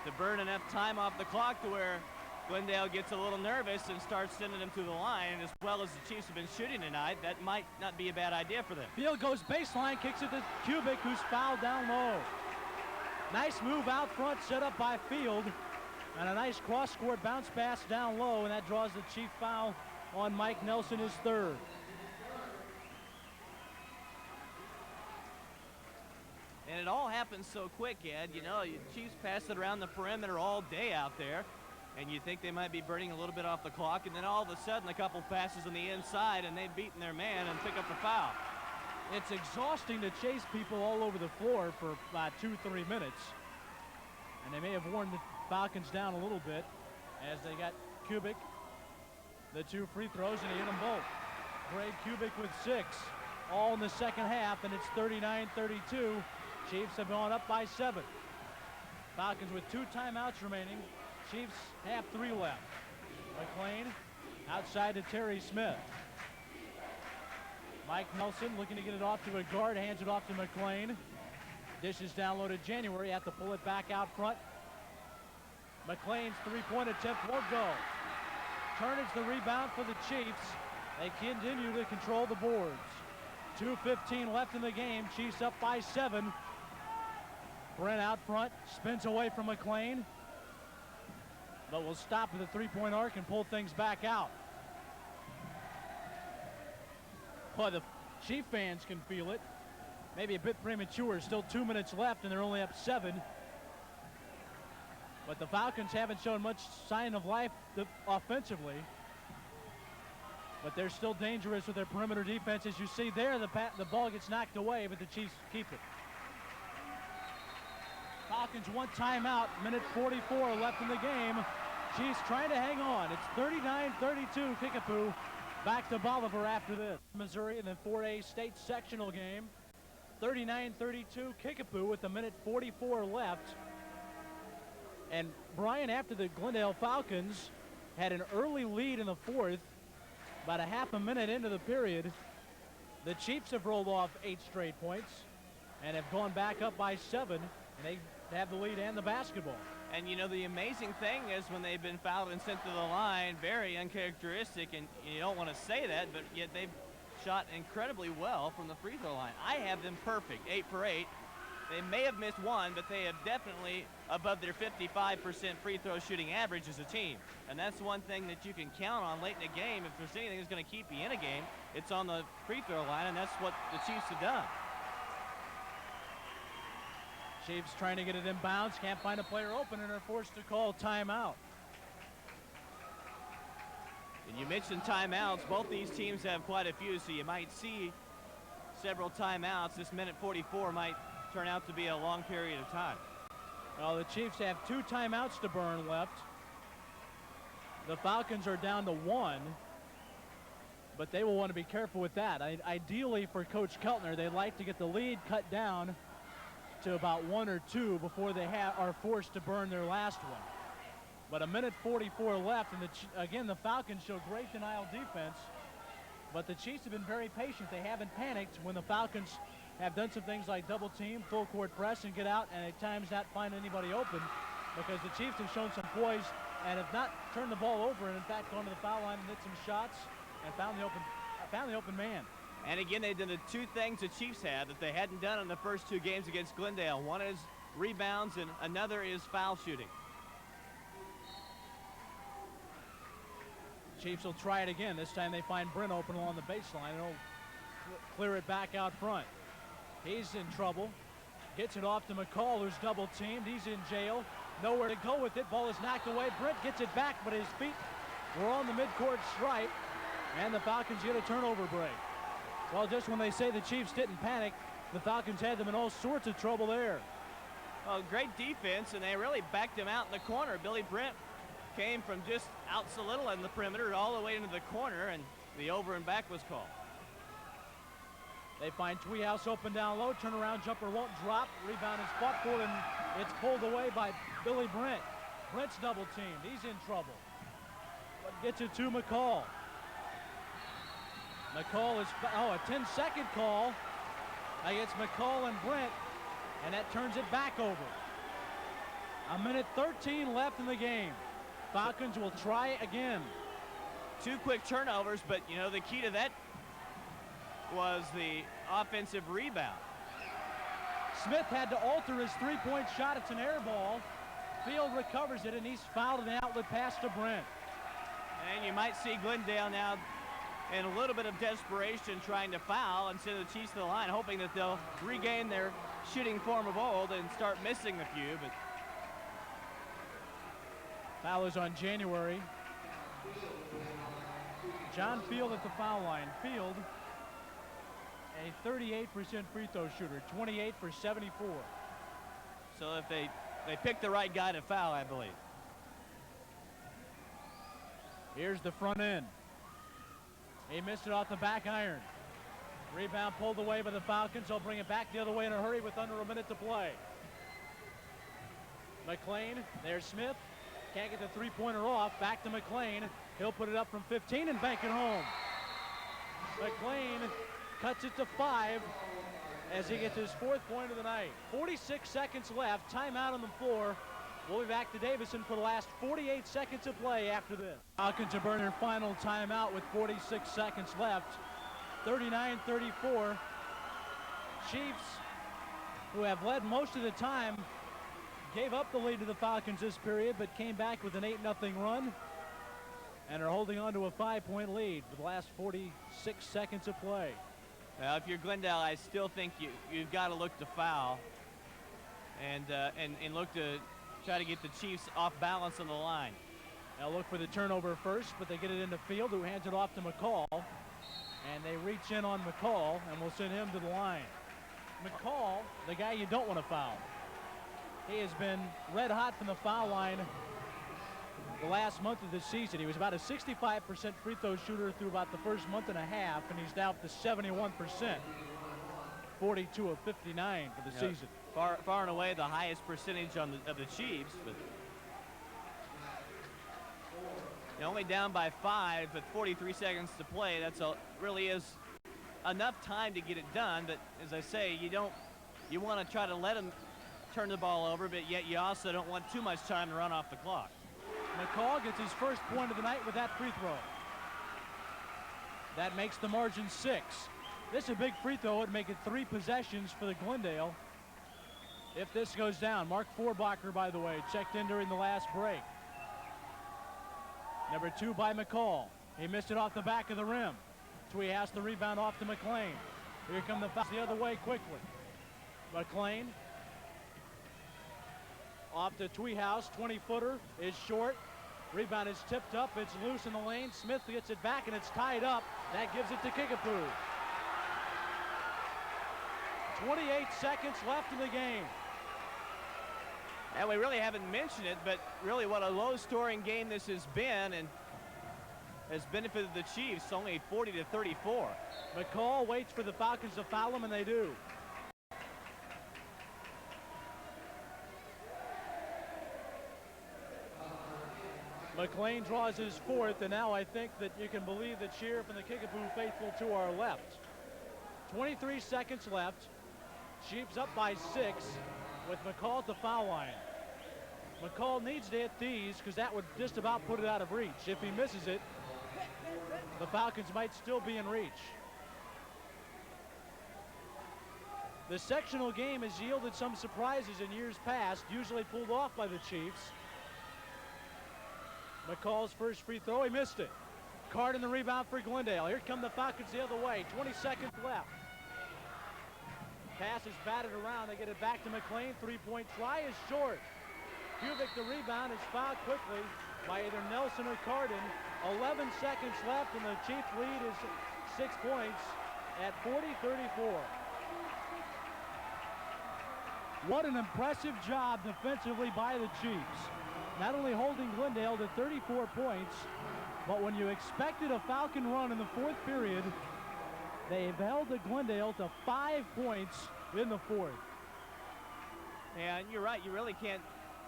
to burn enough time off the clock to where Glendale gets a little nervous and starts sending them to the line, and as well as the Chiefs have been shooting tonight, that might not be a bad idea for them. Field goes baseline, kicks it to Kubik, who's fouled down low. Nice move out front, set up by Field, and a nice cross-court bounce pass down low, and that draws the Chief foul on Mike Nelson, his third. And it all happens so quick, Ed. You know, Chiefs pass it around the perimeter all day out there, and you think they might be burning a little bit off the clock, and then all of a sudden a couple passes on the inside, and they've beaten their man and pick up the foul. It's exhausting to chase people all over the floor for about 2-3 minutes. And they may have worn the Falcons down a little bit as they got Kubik, the 2 free throws, and he hit them both. Greg Kubik with 6, all in the second half, and it's 39-32. Chiefs have gone up by 7. Falcons with 2 timeouts remaining. Chiefs have 3 left. McLean outside to Terry Smith. Mike Nelson looking to get it off to a guard, hands it off to McLean. Dishes down low to January, have to pull it back out front. McLean's 3-point attempt won't go. Turnage the rebound for the Chiefs. They continue to control the boards. 2:15 left in the game. Chiefs up by 7. Brent out front, spins away from McLean, but will stop at the 3-point arc and pull things back out. Well, the Chief fans can feel it. Maybe a bit premature. Still 2 minutes left, and they're only up 7. But the Falcons haven't shown much sign of life offensively. But they're still dangerous with their perimeter defense. As you see there, the ball gets knocked away, but the Chiefs keep it. Falcons 1 timeout, minute 44 left in the game. Chiefs trying to hang on. It's 39-32 Kickapoo. Back to Bolivar after this. Missouri in the 4A state sectional game. 39-32 Kickapoo with a minute 44 left. And Brian, after the Glendale Falcons had an early lead in the 4th, about a half a minute into the period, the Chiefs have rolled off 8 straight points and have gone back up by 7, and they have the lead and the basketball. And you know, the amazing thing is when they've been fouled and sent to the line, very uncharacteristic, and you don't want to say that, but yet they've shot incredibly well from the free throw line. I have them perfect, 8 for 8. They may have missed 1, but they have definitely above their 55% free throw shooting average as a team. And that's one thing that you can count on late in a game. If there's anything that's going to keep you in a game, it's on the free throw line, and that's what the Chiefs have done. Chiefs trying to get it inbounds, can't find a player open, and are forced to call timeout. And you mentioned timeouts. Both these teams have quite a few, so you might see several timeouts. This minute 44 might turn out to be a long period of time. Well, the Chiefs have 2 timeouts to burn left. The Falcons are down to 1, but they will want to be careful with that. Ideally for Coach Keltner, they'd like to get the lead cut down to about 1 or 2 before they are forced to burn their last one. But a minute 44 left, and again, the Falcons show great denial defense, but the Chiefs have been very patient. They haven't panicked when the Falcons have done some things like double team, full court press, and get out, and at times not find anybody open, because the Chiefs have shown some poise and have not turned the ball over, and in fact gone to the foul line and hit some shots and found the open man. And again, they've done the 2 things the Chiefs have that they hadn't done in the first 2 games against Glendale. One is rebounds, and another is foul shooting. Chiefs will try it again. This time they find Brent open along the baseline, and he'll clear it back out front. He's in trouble. Gets it off to McCall, who's double teamed. He's in jail. Nowhere to go with it. Ball is knocked away. Brent gets it back, but his feet were on the midcourt stripe, and the Falcons get a turnover break. Well, just when they say the Chiefs didn't panic, the Falcons had them in all sorts of trouble there. Well, great defense, and they really backed him out in the corner. Billy Brent came from just out so little in the perimeter all the way into the corner, and the over and back was called. They find Tweehouse open down low. Turnaround jumper won't drop. Rebound is fought for, and it's pulled away by Billy Brent. Brent's double teamed. He's in trouble. But gets it to McCall. McCall is, a 10-second call against McCall and Brent, and that turns it back over. A minute 13 left in the game. Falcons will try again. 2 quick turnovers, but you know the key to that was the offensive rebound. Smith had to alter his three-point shot. It's an air ball. Field recovers it, and he's fouled an outlet pass to Brent. And you might see Glendale now in a little bit of desperation trying to foul and send the Chiefs to the line, hoping that they'll regain their shooting form of old and start missing a few. But foul is on January. John Field at the foul line. Field, a 38% free throw shooter, 28 for 74. So if they picked the right guy to foul, I believe. Here's the front end. He missed it off the back iron. Rebound pulled away by the Falcons. They'll bring it back the other way in a hurry with under a minute to play. McLean, there's Smith. Can't get the three-pointer off. Back to McLean. He'll put it up from 15 and bank it home. McLean cuts it to 5 as he gets his 4th point of the night. 46 seconds left. Timeout on the floor. We'll be back to Davison for the last 48 seconds of play after this. Falcons are burning their final timeout with 46 seconds left. 39-34. Chiefs, who have led most of the time, gave up the lead to the Falcons this period, but came back with an 8-0 run and are holding on to a 5-point lead with the last 46 seconds of play. Well, if you're Glendale, I still think you've got to look to foul and look to try to get the Chiefs off balance on the line. They'll look for the turnover first, but they get it into Field, who hands it off to McCall. And they reach in on McCall, and will send him to the line. McCall, the guy you don't want to foul. He has been red hot from the foul line the last month of the season. He was about a 65% free throw shooter through about the first month and a half, and he's now up to 71%. 42 of 59 for the season. Far and away the highest percentage of the Chiefs, but only down by 5 with 43 seconds to play. Really is enough time to get it done, but as I say, you want to try to let them turn the ball over, but yet you also don't want too much time to run off the clock. McCall gets his first point of the night with that free throw. That makes the margin 6. This is a big free throw. It'd make it 3 possessions for the Glendale if this goes down. Mark Forbacher, by the way, checked in during the last break. Number 2 by McCall. He missed it off the back of the rim. Twee has the rebound off to McLean. Here come the fouls the other way quickly. McLean off to Tweehouse. 20-footer is short. Rebound is tipped up. It's loose in the lane. Smith gets it back, and it's tied up. That gives it to Kickapoo. 28 seconds left in the game. And we really haven't mentioned it, but really what a low-scoring game this has been, and has benefited the Chiefs, only 40-34. McCall waits for the Falcons to foul him, and they do. McLean draws his 4th, and now I think that you can believe the cheer from the Kickapoo faithful to our left. 23 seconds left. Chiefs up by 6 with McCall at the foul line. McCall needs to hit these because that would just about put it out of reach. If he misses it, the Falcons might still be in reach. The sectional game has yielded some surprises in years past, usually pulled off by the Chiefs. McCall's first free throw, he missed it. Card in the rebound for Glendale. Here come the Falcons the other way. 20 seconds left. Pass is batted around. They get it back to McLean. Three-point try is short. Kubik, the rebound, is fouled quickly by either Nelson or Cardin. 11 seconds left, and the Chiefs lead is 6 points at 40-34. What an impressive job defensively by the Chiefs. Not only holding Glendale to 34 points, but when you expected a Falcon run in the 4th period, they've held the Glendale to 5 points in the 4th. And you're right, you really can't,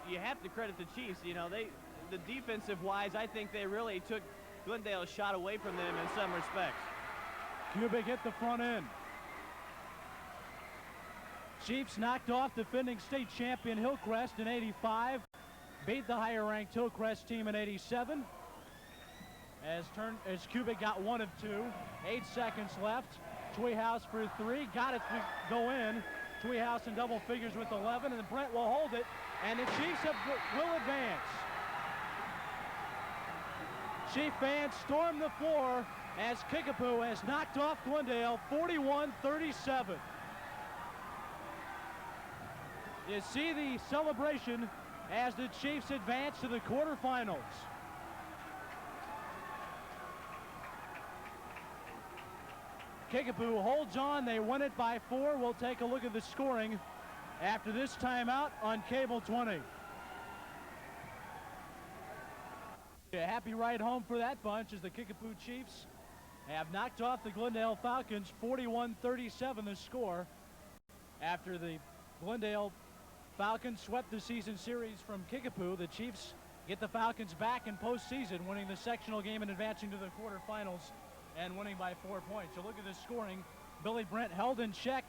you have to credit the Chiefs. You know, the defensive-wise, I think they really took Glendale's shot away from them in some respects. Kubik hit the front end. Chiefs knocked off defending state champion Hillcrest in '85. beat the higher-ranked Hillcrest team in '87. As Kubik got 1 of 2. 8 seconds left. Tweehouse for 3. Got it to go in. Tweehouse in double figures with 11, and Brent will hold it, and the Chiefs will advance. Chief fans storm the floor as Kickapoo has knocked off Glendale 41-37. You see the celebration as the Chiefs advance to the quarterfinals. Kickapoo holds on. They win it by 4. We'll take a look at the scoring after this timeout on Cable 20. A happy ride home for that bunch as the Kickapoo Chiefs have knocked off the Glendale Falcons 41-37 the score. After the Glendale Falcons swept the season series from Kickapoo, the Chiefs get the Falcons back in postseason, winning the sectional game and advancing to the quarterfinals and winning by 4 points. So look at the scoring. Billy Brent held in check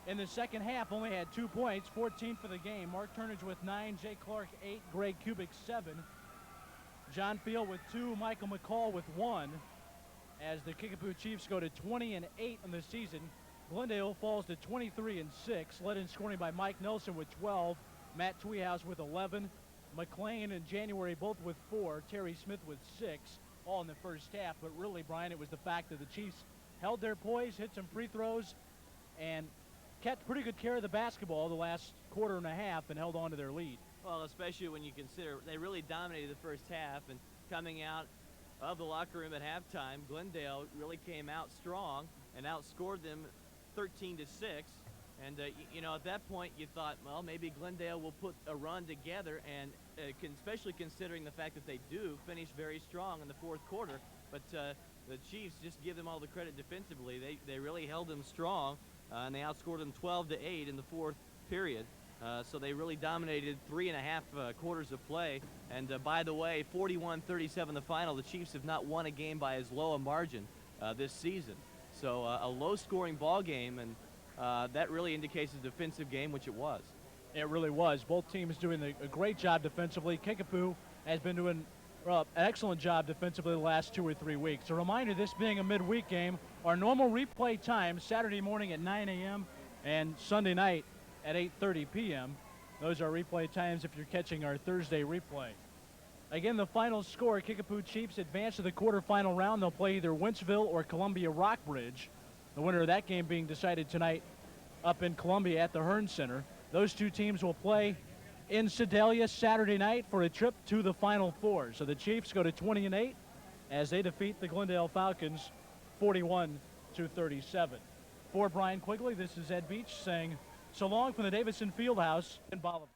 in the second half, only had 2 points, 14 for the game. Mark Turnage with 9, Jay Clark 8, Greg Kubik 7. John Field with 2, Michael McCall with 1. As the Kickapoo Chiefs go to 20-8 in the season, Glendale falls to 23-6, led in scoring by Mike Nelson with 12, Matt Tweehouse with 11, McLean and January both with 4, Terry Smith with 6, all in the first half. But really, Brian, it was the fact that the Chiefs held their poise, hit some free throws, and kept pretty good care of the basketball the last quarter and a half and held on to their lead. Well, especially when you consider they really dominated the first half, and coming out of the locker room at halftime, Glendale really came out strong and outscored them 13-6. And you know, at that point you thought, well, maybe Glendale will put a run together, and especially considering the fact that they do finish very strong in the fourth quarter. But the Chiefs, just give them all the credit defensively. They really held them strong, and they outscored them 12-8 in the fourth period. So they really dominated 3.5 quarters of play. And by the way, 41-37 the final. The Chiefs have not won a game by as low a margin this season. So a low-scoring ball game, and that really indicates a defensive game, which it was. It really was. Both teams doing a great job defensively. Kickapoo has been doing an excellent job defensively the last 2 or 3 weeks. A reminder, this being a midweek game, our normal replay time, Saturday morning at 9 a.m. and Sunday night at 8:30 p.m. Those are replay times if you're catching our Thursday replay. Again, the final score, Kickapoo Chiefs advance to the quarterfinal round. They'll play either Wentzville or Columbia Rockbridge. The winner of that game being decided tonight up in Columbia at the Hearn Center. Those two teams will play in Sedalia Saturday night for a trip to the Final Four. So the Chiefs go to 20-8 as they defeat the Glendale Falcons 41-37. For Brian Quigley, this is Ed Beach saying so long from the Davison Fieldhouse in Bolivar.